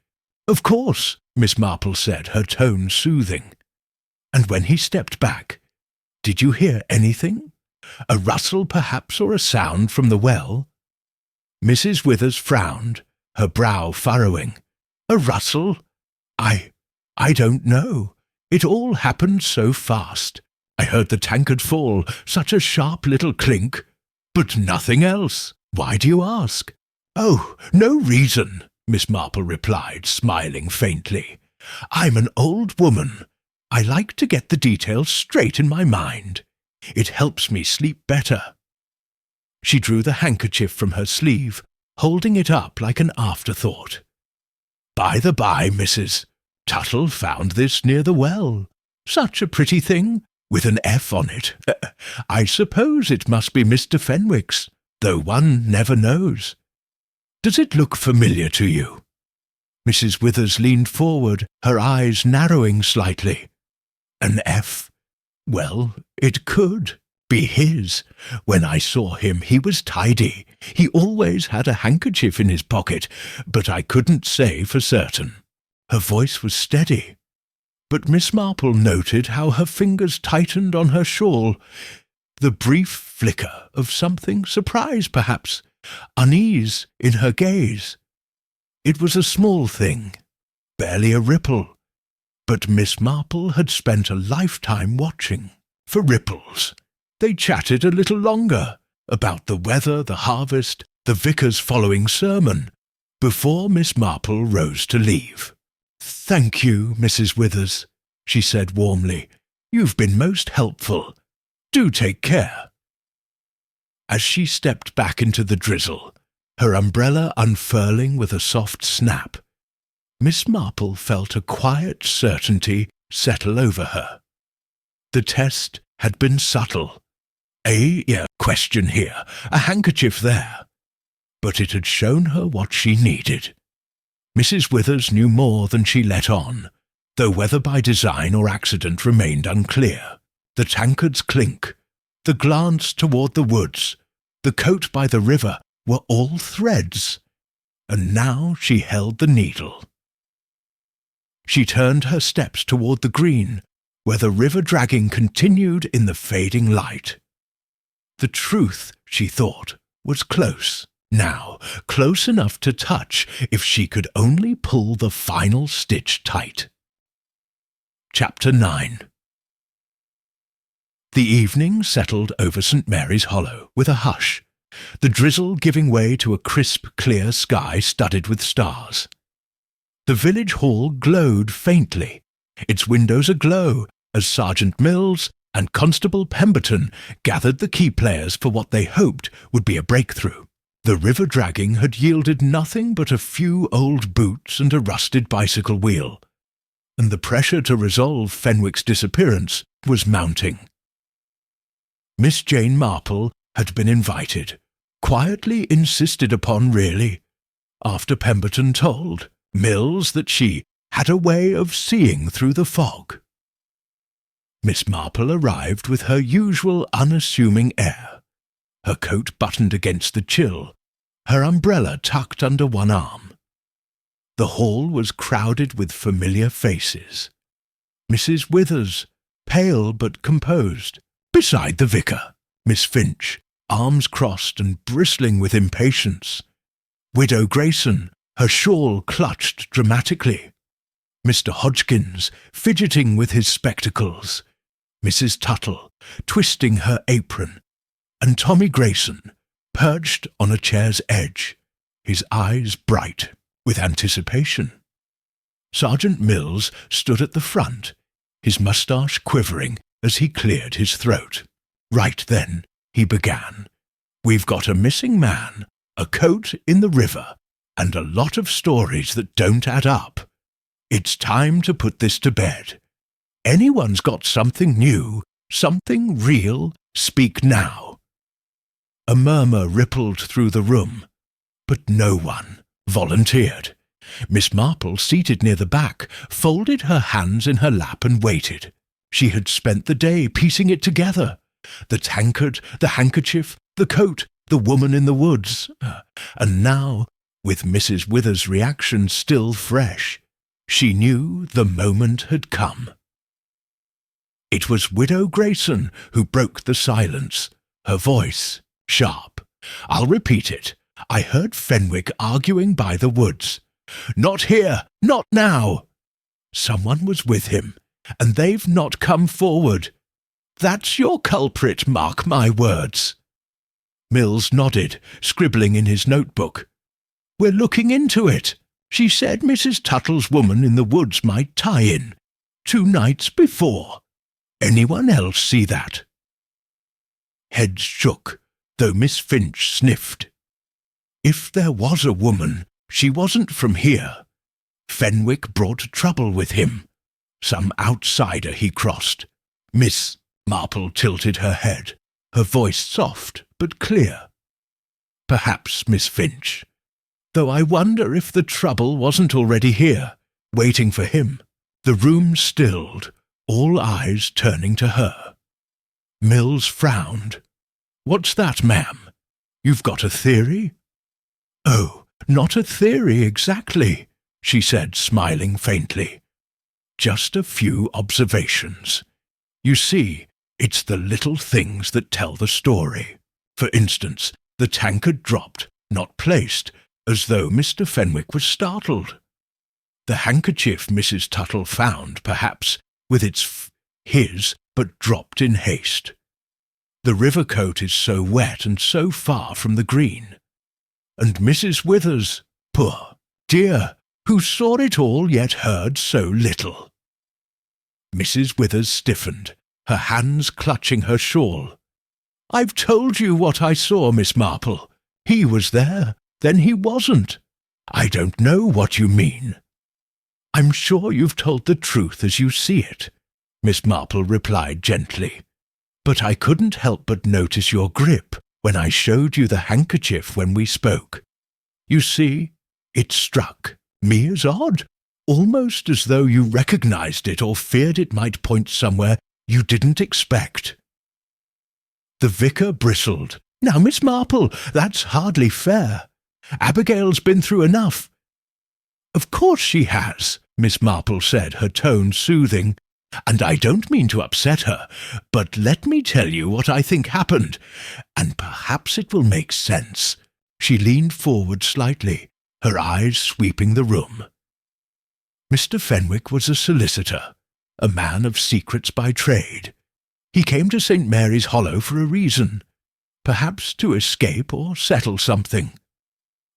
"Of course," Miss Marple said, her tone soothing. "And when he stepped back, did you hear anything? A rustle, perhaps, or a sound from the well?" Mrs. Withers frowned, her brow furrowing. "A rustle? I don't know. It all happened so fast. I heard the tankard fall, such a sharp little clink, but nothing else. Why do you ask?" "Oh, no reason," Miss Marple replied, smiling faintly. "I'm an old woman. I like to get the details straight in my mind. It helps me sleep better." She drew the handkerchief from her sleeve, holding it up like an afterthought. "By the by, Mrs. Tuttle found this near the well. Such a pretty thing, with an F on it. I suppose it must be Mr. Fenwick's, though one never knows. Does it look familiar to you?" Mrs. Withers leaned forward, her eyes narrowing slightly. "An F? Well, it could be his. When I saw him, he was tidy. He always had a handkerchief in his pocket, but I couldn't say for certain." Her voice was steady, but Miss Marple noted how her fingers tightened on her shawl. The brief flicker of something, surprise perhaps, unease in her gaze. It was a small thing, barely a ripple, but Miss Marple had spent a lifetime watching for ripples. They chatted a little longer about the weather, the harvest, the vicar's following sermon, before Miss Marple rose to leave. "Thank you, Mrs. Withers," she said warmly. "You've been most helpful. Do take care." As she stepped back into the drizzle, her umbrella unfurling with a soft snap, Miss Marple felt a quiet certainty settle over her. The test had been subtle. Question here, a handkerchief there. But it had shown her what she needed. Mrs. Withers knew more than she let on, though whether by design or accident remained unclear. The tankard's clink, the glance toward the woods, the coat by the river were all threads, and now she held the needle. She turned her steps toward the green, where the river dragging continued in the fading light. The truth, she thought, was close, now, close enough to touch if she could only pull the final stitch tight. Chapter 9. The evening settled over St. Mary's Hollow with a hush, the drizzle giving way to a crisp, clear sky studded with stars. The village hall glowed faintly, its windows aglow, as Sergeant Mills and Constable Pemberton gathered the key players for what they hoped would be a breakthrough. The river dragging had yielded nothing but a few old boots and a rusted bicycle wheel, and the pressure to resolve Fenwick's disappearance was mounting. Miss Jane Marple had been invited, quietly insisted upon really, after Pemberton told Mills that she had a way of seeing through the fog. Miss Marple arrived with her usual unassuming air, her coat buttoned against the chill, her umbrella tucked under one arm. The hall was crowded with familiar faces. Mrs. Withers, pale but composed, beside the vicar. Miss Finch, arms crossed and bristling with impatience. Widow Grayson, her shawl clutched dramatically. Mr. Hodgkins, fidgeting with his spectacles. Mrs. Tuttle, twisting her apron. And Tommy Grayson, perched on a chair's edge, his eyes bright with anticipation. Sergeant Mills stood at the front, his moustache quivering as he cleared his throat. Right then, he began. We've got a missing man, a coat in the river, and a lot of stories that don't add up. It's time to put this to bed. Anyone's got something new, something real, speak now. A murmur rippled through the room, but no one volunteered. Miss Marple, seated near the back, folded her hands in her lap and waited. She had spent the day piecing it together. The tankard, the handkerchief, the coat, the woman in the woods. And now, with Mrs. Withers' reaction still fresh, she knew the moment had come. It was Widow Grayson who broke the silence, her voice sharp. I'll repeat it. I heard Fenwick arguing by the woods. Not here, not now. Someone was with him, and they've not come forward. That's your culprit, mark my words. Mills nodded, scribbling in his notebook. We're looking into it. She said Mrs. Tuttle's woman in the woods might tie in. 2 nights before. Anyone else see that? Heads shook, though Miss Finch sniffed. If there was a woman, she wasn't from here. Fenwick brought trouble with him. Some outsider he crossed. Miss Marple tilted her head, her voice soft but clear. Perhaps, Miss Finch. Though I wonder if the trouble wasn't already here, waiting for him. The room stilled, all eyes turning to her. Mills frowned. What's that, ma'am? You've got a theory? Oh, not a theory exactly, she said, smiling faintly. Just a few observations. You see, it's the little things that tell the story. For instance, the tankard dropped, not placed, as though Mr. Fenwick was startled. The handkerchief Mrs. Tuttle found, perhaps, with his, but dropped in haste. The river coat is so wet and so far from the green. And Mrs. Withers, poor dear, who saw it all yet heard so little. Mrs. Withers stiffened, her hands clutching her shawl. I've told you what I saw, Miss Marple. He was there, then he wasn't. I don't know what you mean. I'm sure you've told the truth as you see it, Miss Marple replied gently. But I couldn't help but notice your grip when I showed you the handkerchief when we spoke. You see, it struck me as odd, almost as though you recognized it or feared it might point somewhere you didn't expect. The vicar bristled. Now, Miss Marple, that's hardly fair. Abigail's been through enough. Of course she has, Miss Marple said, her tone soothing. And I don't mean to upset her, but let me tell you what I think happened, and perhaps it will make sense. She leaned forward slightly, her eyes sweeping the room. Mr. Fenwick was a solicitor, a man of secrets by trade. He came to St. Mary's Hollow for a reason, perhaps to escape or settle something.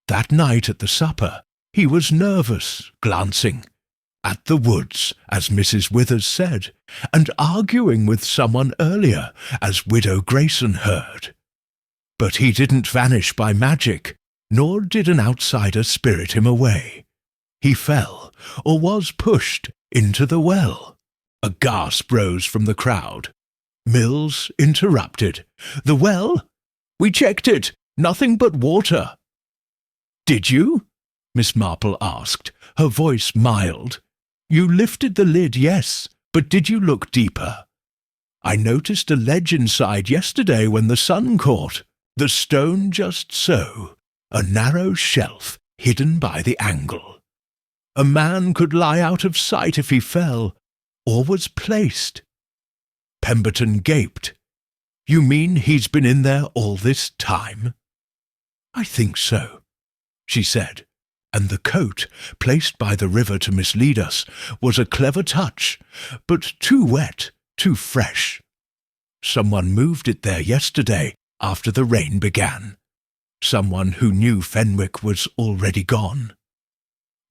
That night at the supper, he was nervous, glancing at the woods, as Mrs. Withers said, and arguing with someone earlier, as Widow Grayson heard. But he didn't vanish by magic, nor did an outsider spirit him away. He fell, or was pushed, into the well. A gasp rose from the crowd. Mills interrupted. The well? We checked it. Nothing but water. Did you? Miss Marple asked, her voice mild. You lifted the lid, yes, but did you look deeper? I noticed a ledge inside yesterday when the sun caught. The stone just so, a narrow shelf hidden by the angle. A man could lie out of sight if he fell, or was placed. Pemberton gaped. You mean he's been in there all this time? I think so, she said, and the coat, placed by the river to mislead us, was a clever touch, but too wet, too fresh. Someone moved it there yesterday after the rain began. Someone who knew Fenwick was already gone.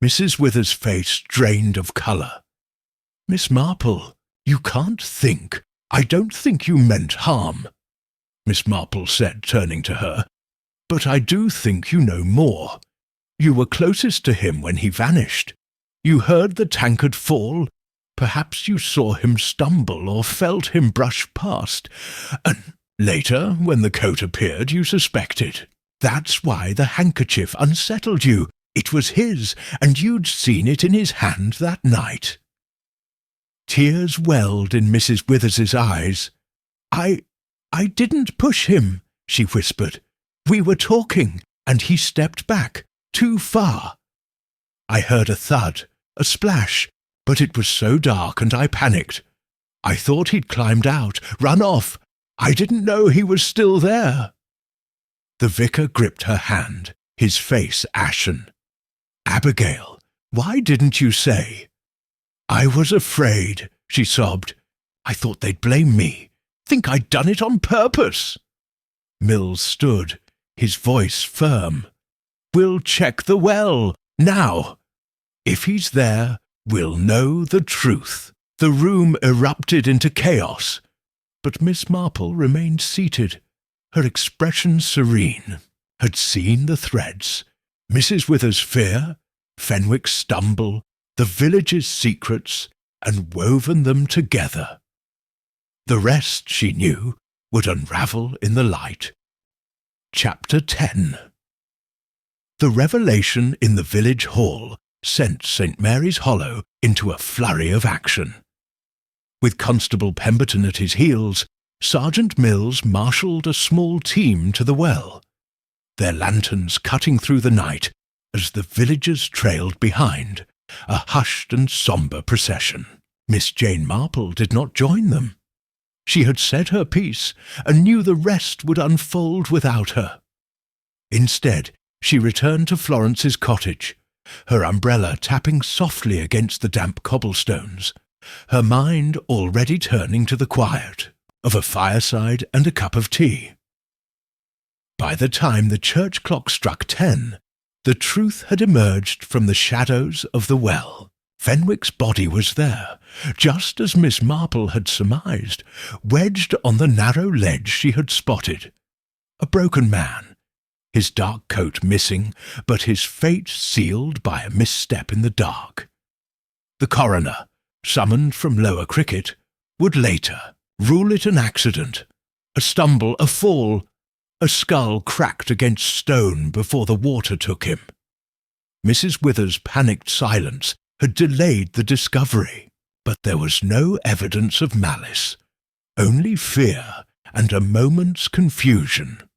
Mrs. Withers' face drained of colour. Miss Marple, you can't think. I don't think you meant harm, Miss Marple said, turning to her. But I do think you know more. You were closest to him when he vanished. You heard the tankard fall. Perhaps you saw him stumble or felt him brush past. And later, when the coat appeared, you suspected. That's why the handkerchief unsettled you. It was his, and you'd seen it in his hand that night. Tears welled in Mrs. Withers's eyes. I didn't push him, she whispered. We were talking, and he stepped back, too far. I heard a thud, a splash, but it was so dark and I panicked. I thought he'd climbed out, run off. I didn't know he was still there. The vicar gripped her hand, his face ashen. Abigail, why didn't you say? I was afraid, she sobbed. I thought they'd blame me, think I'd done it on purpose. Mills stood, his voice firm. We'll check the well, now. If he's there, we'll know the truth. The room erupted into chaos, but Miss Marple remained seated, her expression serene, had seen the threads. Mrs. Withers' fear, Fenwick's stumble, the village's secrets, and woven them together. The rest, she knew, would unravel in the light. Chapter 10. The revelation in the village hall sent St. Mary's Hollow into a flurry of action. With Constable Pemberton at his heels, Sergeant Mills marshalled a small team to the well, their lanterns cutting through the night as the villagers trailed behind, a hushed and sombre procession. Miss Jane Marple did not join them. She had said her piece and knew the rest would unfold without her. Instead, she returned to Florence's cottage, her umbrella tapping softly against the damp cobblestones, her mind already turning to the quiet of a fireside and a cup of tea. By the time the church clock struck 10, the truth had emerged from the shadows of the well. Fenwick's body was there, just as Miss Marple had surmised, wedged on the narrow ledge she had spotted. A broken man, his dark coat missing, but his fate sealed by a misstep in the dark. The coroner, summoned from Lower Cricket, would later rule it an accident, a stumble, a fall, a skull cracked against stone before the water took him. Mrs. Withers' panicked silence had delayed the discovery, but there was no evidence of malice, only fear and a moment's confusion.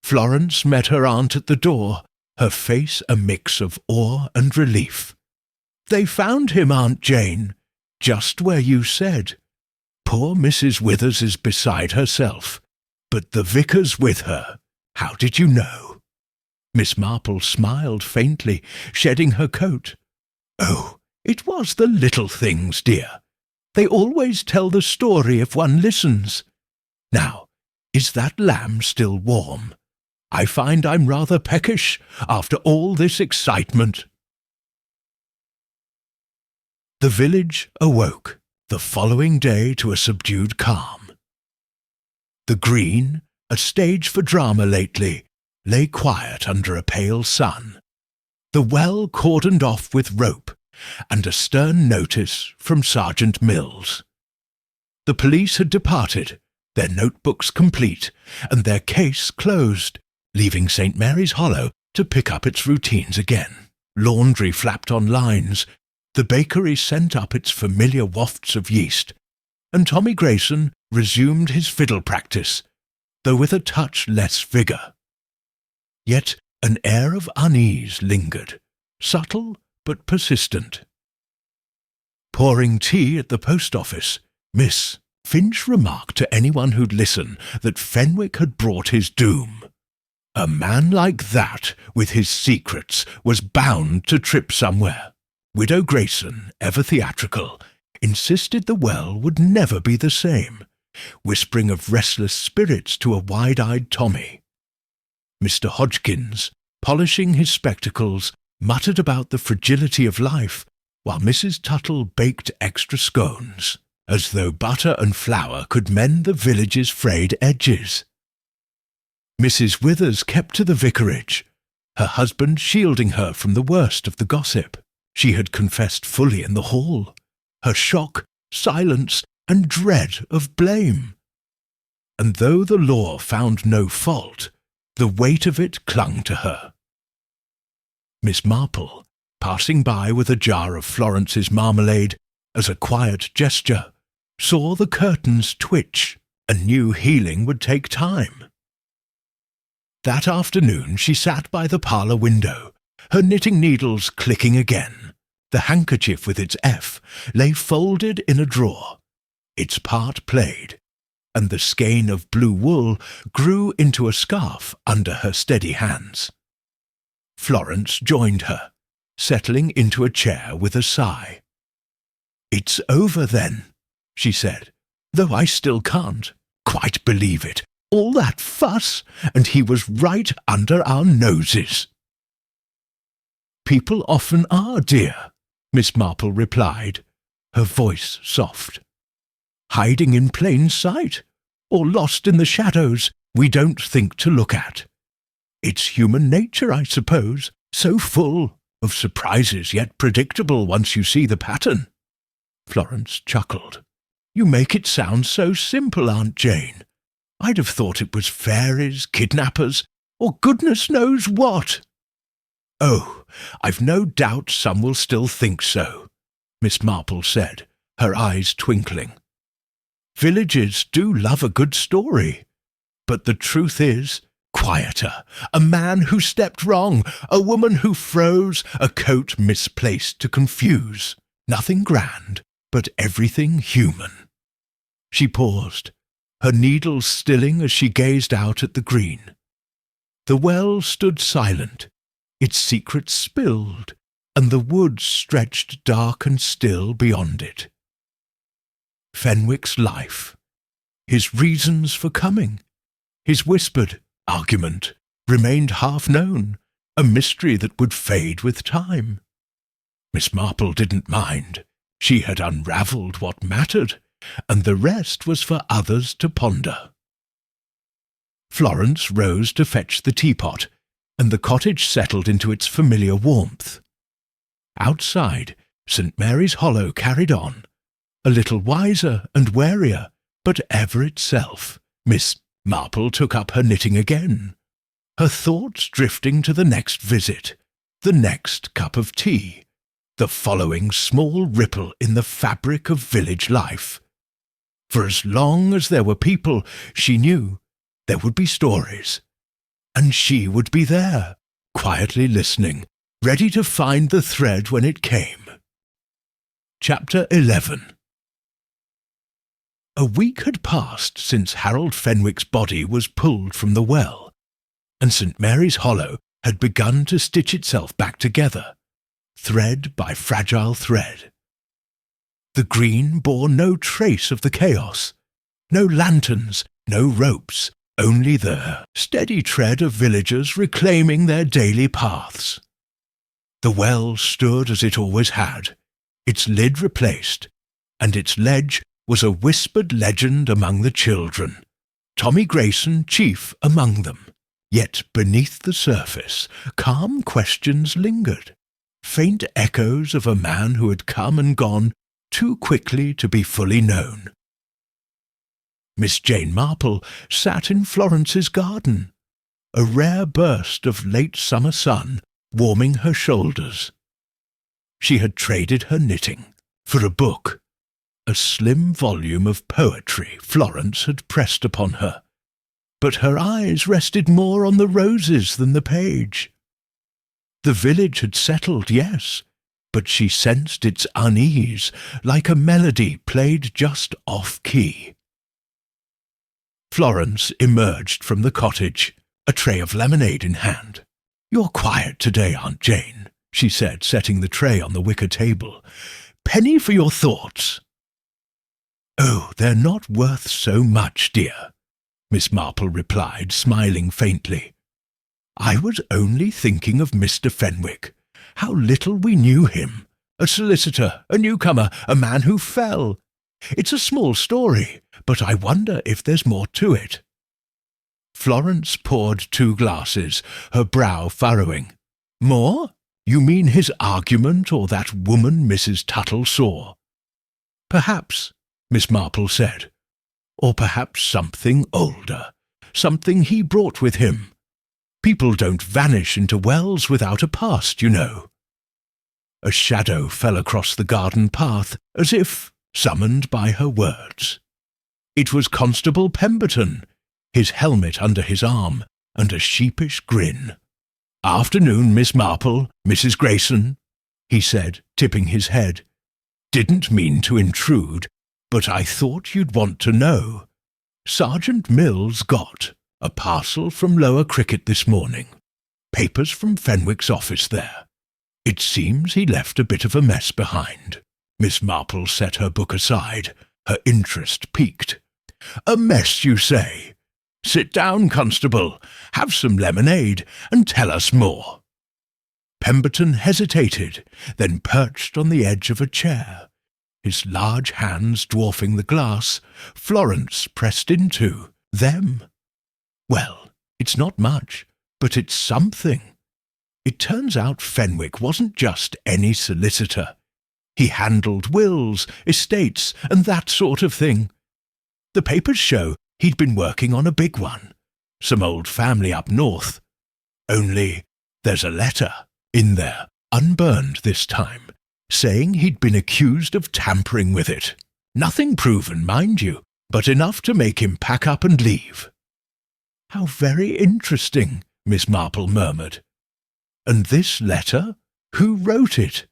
Florence met her aunt at the door, her face a mix of awe and relief. They found him, Aunt Jane, just where you said. Poor Mrs. Withers is beside herself, but the vicar's with her. How did you know? Miss Marple smiled faintly, shedding her coat. Oh, it was the little things, dear. They always tell the story if one listens. Now, is that lamb still warm? I find I'm rather peckish after all this excitement. The village awoke the following day to a subdued calm. The green, a stage for drama lately, lay quiet under a pale sun, the well cordoned off with rope, and a stern notice from Sergeant Mills. The police had departed, their notebooks complete, and their case closed, leaving St. Mary's Hollow to pick up its routines again. Laundry flapped on lines, the bakery sent up its familiar wafts of yeast, and Tommy Grayson resumed his fiddle practice, though with a touch less vigour. Yet an air of unease lingered, subtle but persistent. Pouring tea at the post office, Miss Finch remarked to anyone who'd listen that Fenwick had brought his doom. A man like that, with his secrets, was bound to trip somewhere. Widow Grayson, ever theatrical, insisted the well would never be the same, whispering of restless spirits to a wide-eyed Tommy. Mr. Hodgkins, polishing his spectacles, muttered about the fragility of life, while Mrs. Tuttle baked extra scones, as though butter and flour could mend the village's frayed edges. Mrs. Withers kept to the vicarage, her husband shielding her from the worst of the gossip. She had confessed fully in the hall, her shock, silence, and dread of blame. And though the law found no fault, the weight of it clung to her. Miss Marple, passing by with a jar of Florence's marmalade as a quiet gesture, saw the curtains twitch and knew healing would take time. That afternoon she sat by the parlour window, her knitting needles clicking again. The handkerchief with its F lay folded in a drawer. Its part played, and the skein of blue wool grew into a scarf under her steady hands. Florence joined her, settling into a chair with a sigh. "It's over then," she said, "though I still can't quite believe it. All that fuss, and he was right under our noses." "People often are, dear," Miss Marple replied, her voice soft. "Hiding in plain sight, or lost in the shadows we don't think to look at. It's human nature, I suppose, so full of surprises yet predictable once you see the pattern." Florence chuckled. "You make it sound so simple, Aunt Jane. I'd have thought it was fairies, kidnappers, or goodness knows what." "Oh, I've no doubt some will still think so," Miss Marple said, her eyes twinkling. "Villages do love a good story. But the truth is, quieter, a man who stepped wrong, a woman who froze, a coat misplaced to confuse. Nothing grand, but everything human." She paused, her needles stilling as she gazed out at the green. The well stood silent, its secrets spilled, and the woods stretched dark and still beyond it. Fenwick's life, his reasons for coming, his whispered argument, remained half-known, a mystery that would fade with time. Miss Marple didn't mind. She had unravelled what mattered, and the rest was for others to ponder. Florence rose to fetch the teapot, and the cottage settled into its familiar warmth. Outside, St. Mary's Hollow carried on, a little wiser and warier, but ever itself. Miss Marple took up her knitting again, her thoughts drifting to the next visit, the next cup of tea, the following small ripple in the fabric of village life. For as long as there were people, she knew there would be stories, and she would be there, quietly listening, ready to find the thread when it came. Chapter 11. A week had passed since Harold Fenwick's body was pulled from the well, and St. Mary's Hollow had begun to stitch itself back together, thread by fragile thread. The green bore no trace of the chaos, no lanterns, no ropes, only the steady tread of villagers reclaiming their daily paths. The well stood as it always had, its lid replaced, and its ledge was a whispered legend among the children, Tommy Grayson chief among them. Yet beneath the surface, calm questions lingered, faint echoes of a man who had come and gone too quickly to be fully known. Miss Jane Marple sat in Florence's garden, a rare burst of late summer sun warming her shoulders. She had traded her knitting for a book, a slim volume of poetry Florence had pressed upon her, but her eyes rested more on the roses than the page. The village had settled, yes, but she sensed its unease, like a melody played just off-key. Florence emerged from the cottage, a tray of lemonade in hand. "You're quiet today, Aunt Jane," she said, setting the tray on the wicker table. "Penny for your thoughts." "Oh, they're not worth so much, dear," Miss Marple replied, smiling faintly. "I was only thinking of Mr. Fenwick. How little we knew him. A solicitor, a newcomer, a man who fell. It's a small story, but I wonder if there's more to it." Florence poured 2 glasses, her brow furrowing. "More? You mean his argument or that woman Mrs. Tuttle saw?" "Perhaps," Miss Marple said. "Or perhaps something older, something he brought with him. People don't vanish into wells without a past, you know." A shadow fell across the garden path, as if summoned by her words. It was Constable Pemberton, his helmet under his arm, and a sheepish grin. "Afternoon, Miss Marple, Mrs. Grayson," he said, tipping his head. "Didn't mean to intrude, but I thought you'd want to know. Sergeant Mills got a parcel from Lower Cricket this morning. Papers from Fenwick's office there. It seems he left a bit of a mess behind." Miss Marple set her book aside, her interest piqued. "A mess, you say? Sit down, Constable, have some lemonade, and tell us more." Pemberton hesitated, then perched on the edge of a chair. His large hands dwarfing the glass, Florence pressed into them. "Well, it's not much, but it's something. It turns out Fenwick wasn't just any solicitor. He handled wills, estates, and that sort of thing. The papers show he'd been working on a big one, some old family up north. Only there's a letter in there, unburned this time, saying he'd been accused of tampering with it. Nothing proven, mind you, but enough to make him pack up and leave." "How very interesting," Miss Marple murmured. "And this letter? Who wrote it?"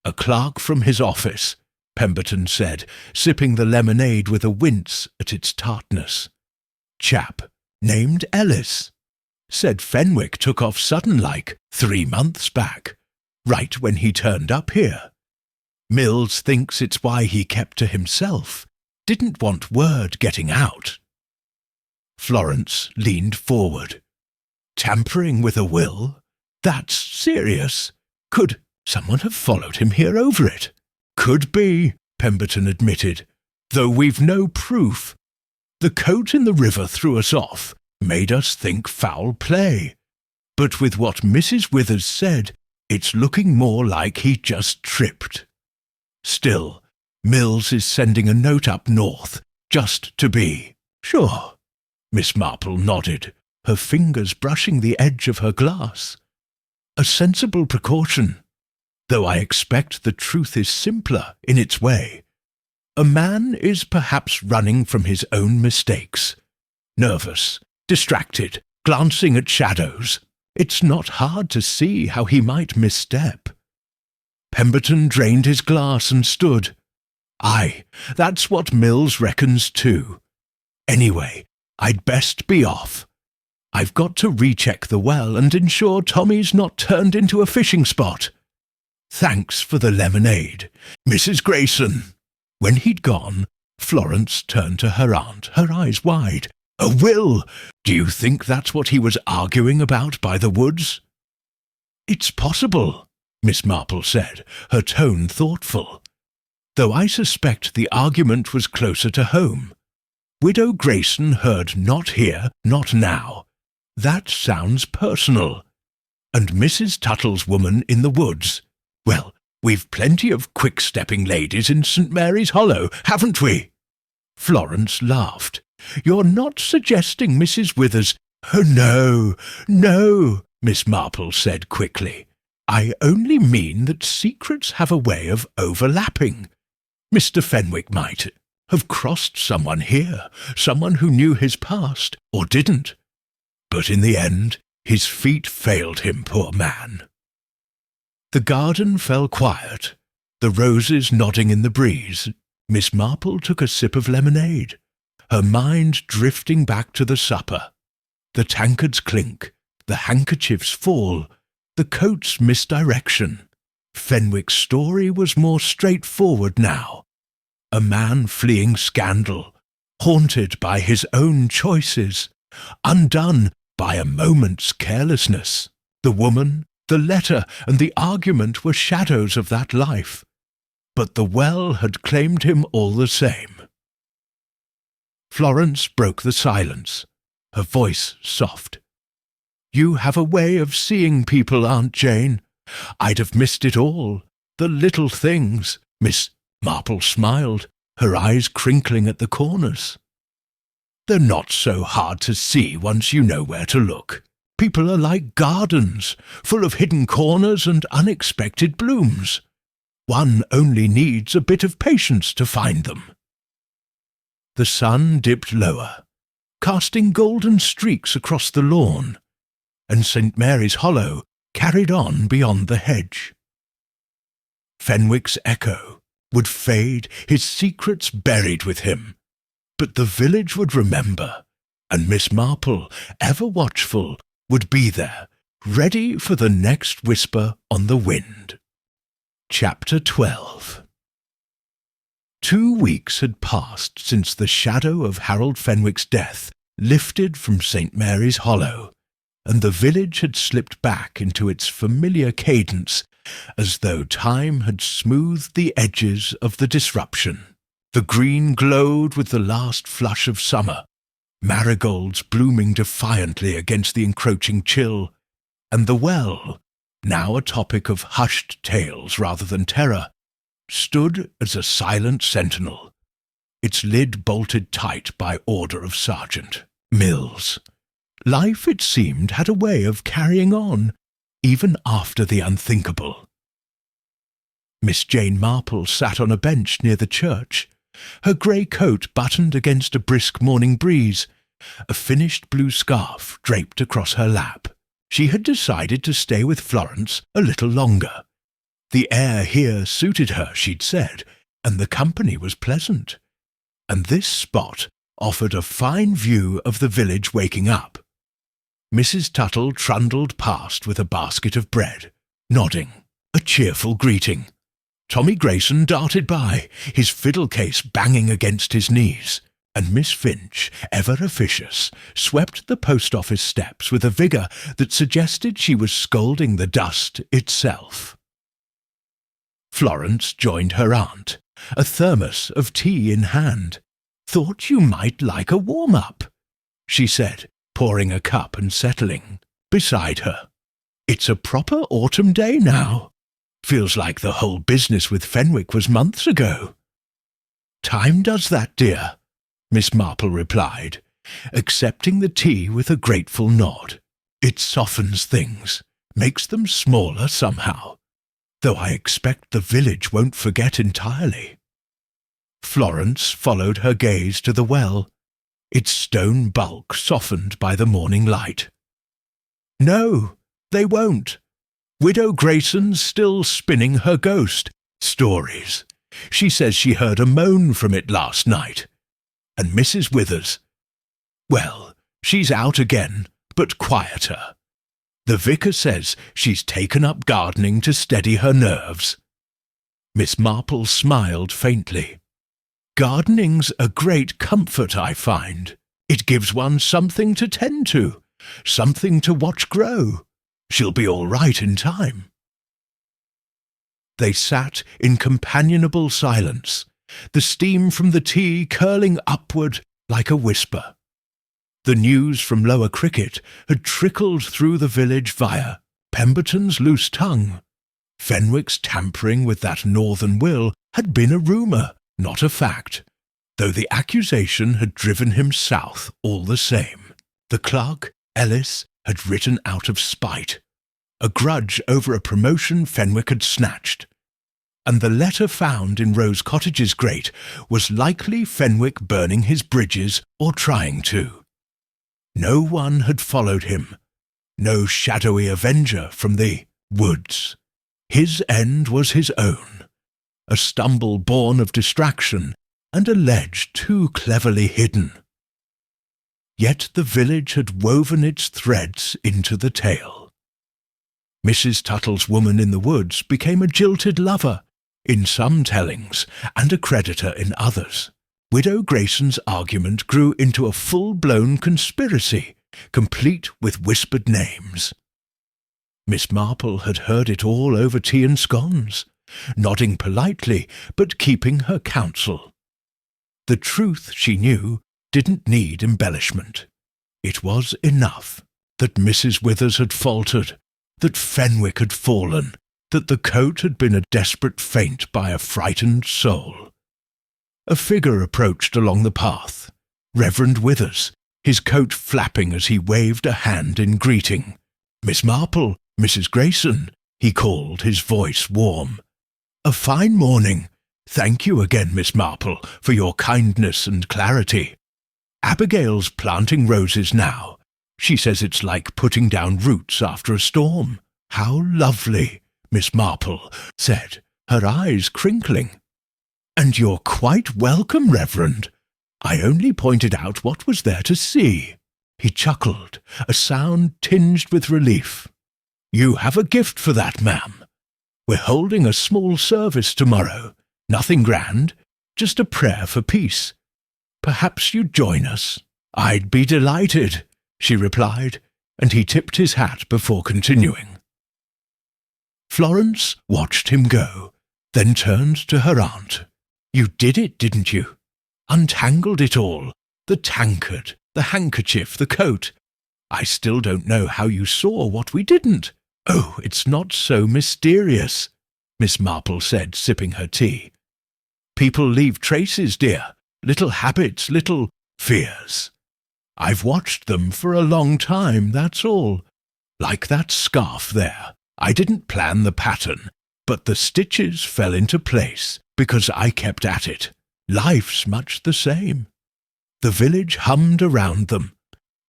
"A clerk from his office," Pemberton said, sipping the lemonade with a wince at its tartness. "Chap named Ellis. Said Fenwick took off sudden-like 3 months back, right when he turned up here. Mills thinks it's why he kept to himself, didn't want word getting out." Florence leaned forward. "Tampering with a will? That's serious. Could someone have followed him here over it?" "Could be," Pemberton admitted, "though we've no proof. The coat in the river threw us off, made us think foul play. But with what Mrs. Withers said, it's looking more like he just tripped. Still, Mills is sending a note up north, just to be sure." Miss Marple nodded, her fingers brushing the edge of her glass. "A sensible precaution, though I expect the truth is simpler in its way. A man is perhaps running from his own mistakes. Nervous, distracted, glancing at shadows. It's not hard to see how he might misstep." Pemberton drained his glass and stood. "Aye, that's what Mills reckons too. Anyway, I'd best be off. I've got to recheck the well and ensure Tommy's not turned into a fishing spot. Thanks for the lemonade, Mrs. Grayson." When he'd gone, Florence turned to her aunt, her eyes wide. "A will! Do you think that's what he was arguing about by the woods?" "It's possible," Miss Marple said, her tone thoughtful. "Though I suspect the argument was closer to home. Widow Grayson heard not here, not now. That sounds personal. And Mrs. Tuttle's woman in the woods. Well, we've plenty of quick-stepping ladies in St. Mary's Hollow, haven't we?" Florence laughed. "You're not suggesting Mrs. Withers—" "Oh, no, no," Miss Marple said quickly. "I only mean that secrets have a way of overlapping. Mr. Fenwick might have crossed someone here, someone who knew his past, or didn't. But in the end, his feet failed him, poor man." The garden fell quiet, the roses nodding in the breeze. Miss Marple took a sip of lemonade, her mind drifting back to the supper. The tankards clink, the handkerchiefs fall, the coats misdirection. Fenwick's story was more straightforward now. A man fleeing scandal, haunted by his own choices, undone by a moment's carelessness. The woman, the letter, and the argument were shadows of that life, but the well had claimed him all the same. Florence broke the silence, her voice soft. "You have a way of seeing people, Aunt Jane. I'd have missed it all, the little things." Miss Marple smiled, her eyes crinkling at the corners. "They're not so hard to see once you know where to look. People are like gardens, full of hidden corners and unexpected blooms. One only needs a bit of patience to find them." The sun dipped lower, casting golden streaks across the lawn, and St. Mary's Hollow carried on beyond the hedge. Fenwick's echo would fade, his secrets buried with him, but the village would remember, and Miss Marple, ever watchful, would be there, ready for the next whisper on the wind. Chapter 12. 2 weeks had passed since the shadow of Harold Fenwick's death lifted from St. Mary's Hollow, and the village had slipped back into its familiar cadence, as though time had smoothed the edges of the disruption. The green glowed with the last flush of summer, marigolds blooming defiantly against the encroaching chill, and the well, now a topic of hushed tales rather than terror, stood as a silent sentinel, its lid bolted tight by order of Sergeant Mills. Life, it seemed, had a way of carrying on, even after the unthinkable. Miss Jane Marple sat on a bench near the church, her grey coat buttoned against a brisk morning breeze, a finished blue scarf draped across her lap. She had decided to stay with Florence a little longer. The air here suited her, she'd said, and the company was pleasant. And this spot offered a fine view of the village waking up. Mrs. Tuttle trundled past with a basket of bread, nodding, a cheerful greeting. Tommy Grayson darted by, his fiddle-case banging against his knees, and Miss Finch, ever officious, swept the post-office steps with a vigour that suggested she was scolding the dust itself. Florence joined her aunt, a thermos of tea in hand. "Thought you might like a warm-up," she said, pouring a cup and settling beside her. "It's a proper autumn day now. Feels like the whole business with Fenwick was months ago." "Time does that, dear," Miss Marple replied, accepting the tea with a grateful nod. "It softens things, makes them smaller somehow, though I expect the village won't forget entirely." Florence followed her gaze to the well, its stone bulk softened by the morning light. "No, they won't. Widow Grayson's still spinning her ghost stories. She says she heard a moan from it last night. And Mrs. Withers, well, she's out again, but quieter. The vicar says she's taken up gardening to steady her nerves." Miss Marple smiled faintly. "Gardening's a great comfort, I find. It gives one something to tend to, something to watch grow. She'll be all right in time." They sat in companionable silence, the steam from the tea curling upward like a whisper. The news from Lower Cricket had trickled through the village via Pemberton's loose tongue. Fenwick's tampering with that northern will had been a rumour, not a fact, though the accusation had driven him south all the same. The clerk, Ellis, had written out of spite, a grudge over a promotion Fenwick had snatched, and the letter found in Rose Cottage's grate was likely Fenwick burning his bridges or trying to. No one had followed him, no shadowy avenger from the woods. His end was his own, a stumble born of distraction and a ledge too cleverly hidden. Yet the village had woven its threads into the tale. Mrs. Tuttle's woman in the woods became a jilted lover in some tellings and a creditor in others. Widow Grayson's argument grew into a full-blown conspiracy, complete with whispered names. Miss Marple had heard it all over tea and scones, nodding politely but keeping her counsel. The truth, she knew, didn't need embellishment. It was enough that Mrs. Withers had faltered, that Fenwick had fallen, that the coat had been a desperate feint by a frightened soul. A figure approached along the path. Reverend Withers, his coat flapping as he waved a hand in greeting. "Miss Marple, Mrs. Grayson," he called, his voice warm. "A fine morning. Thank you again, Miss Marple, for your kindness and clarity. Abigail's planting roses now. She says it's like putting down roots after a storm." "How lovely," Miss Marple said, her eyes crinkling. "And you're quite welcome, Reverend. I only pointed out what was there to see." He chuckled, a sound tinged with relief. "You have a gift for that, ma'am. We're holding a small service tomorrow. Nothing grand, just a prayer for peace. Perhaps you'd join us." "I'd be delighted," she replied, and he tipped his hat before continuing. Florence watched him go, then turned to her aunt. "You did it, didn't you? Untangled it all. The tankard, the handkerchief, the coat. I still don't know how you saw what we didn't." "Oh, it's not so mysterious," Miss Marple said, sipping her tea. "People leave traces, dear, little habits, little fears. I've watched them for a long time, that's all. Like that scarf there. I didn't plan the pattern, but the stitches fell into place because I kept at it. Life's much the same." The village hummed around them,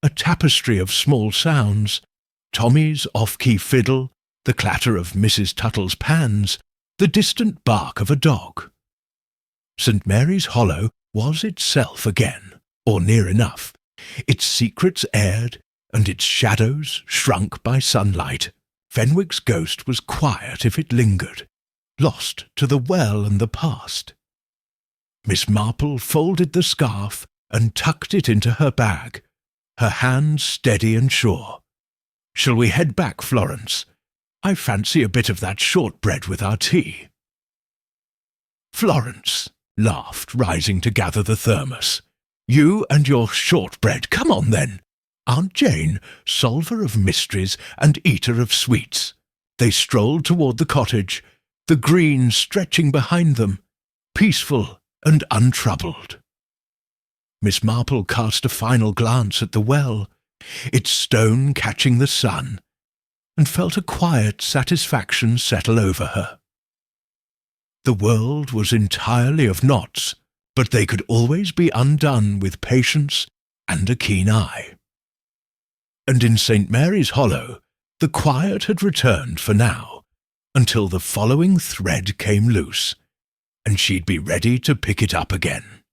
a tapestry of small sounds, Tommy's off-key fiddle, the clatter of Mrs. Tuttle's pans, the distant bark of a dog. St. Mary's Hollow was itself again, or near enough, its secrets aired and its shadows shrunk by sunlight. Fenwick's ghost was quiet if it lingered, lost to the well and the past. Miss Marple folded the scarf and tucked it into her bag, her hands steady and sure. "Shall we head back, Florence? I fancy a bit of that shortbread with our tea." Florence laughed, rising to gather the thermos. "You and your shortbread, come on then. Aunt Jane, solver of mysteries and eater of sweets." They strolled toward the cottage, the green stretching behind them, peaceful and untroubled. Miss Marple cast a final glance at the well, its stone catching the sun, and felt a quiet satisfaction settle over her. The world was entirely of knots, but they could always be undone with patience and a keen eye. And in St. Mary's Hollow, the quiet had returned for now, until the following thread came loose, and she'd be ready to pick it up again.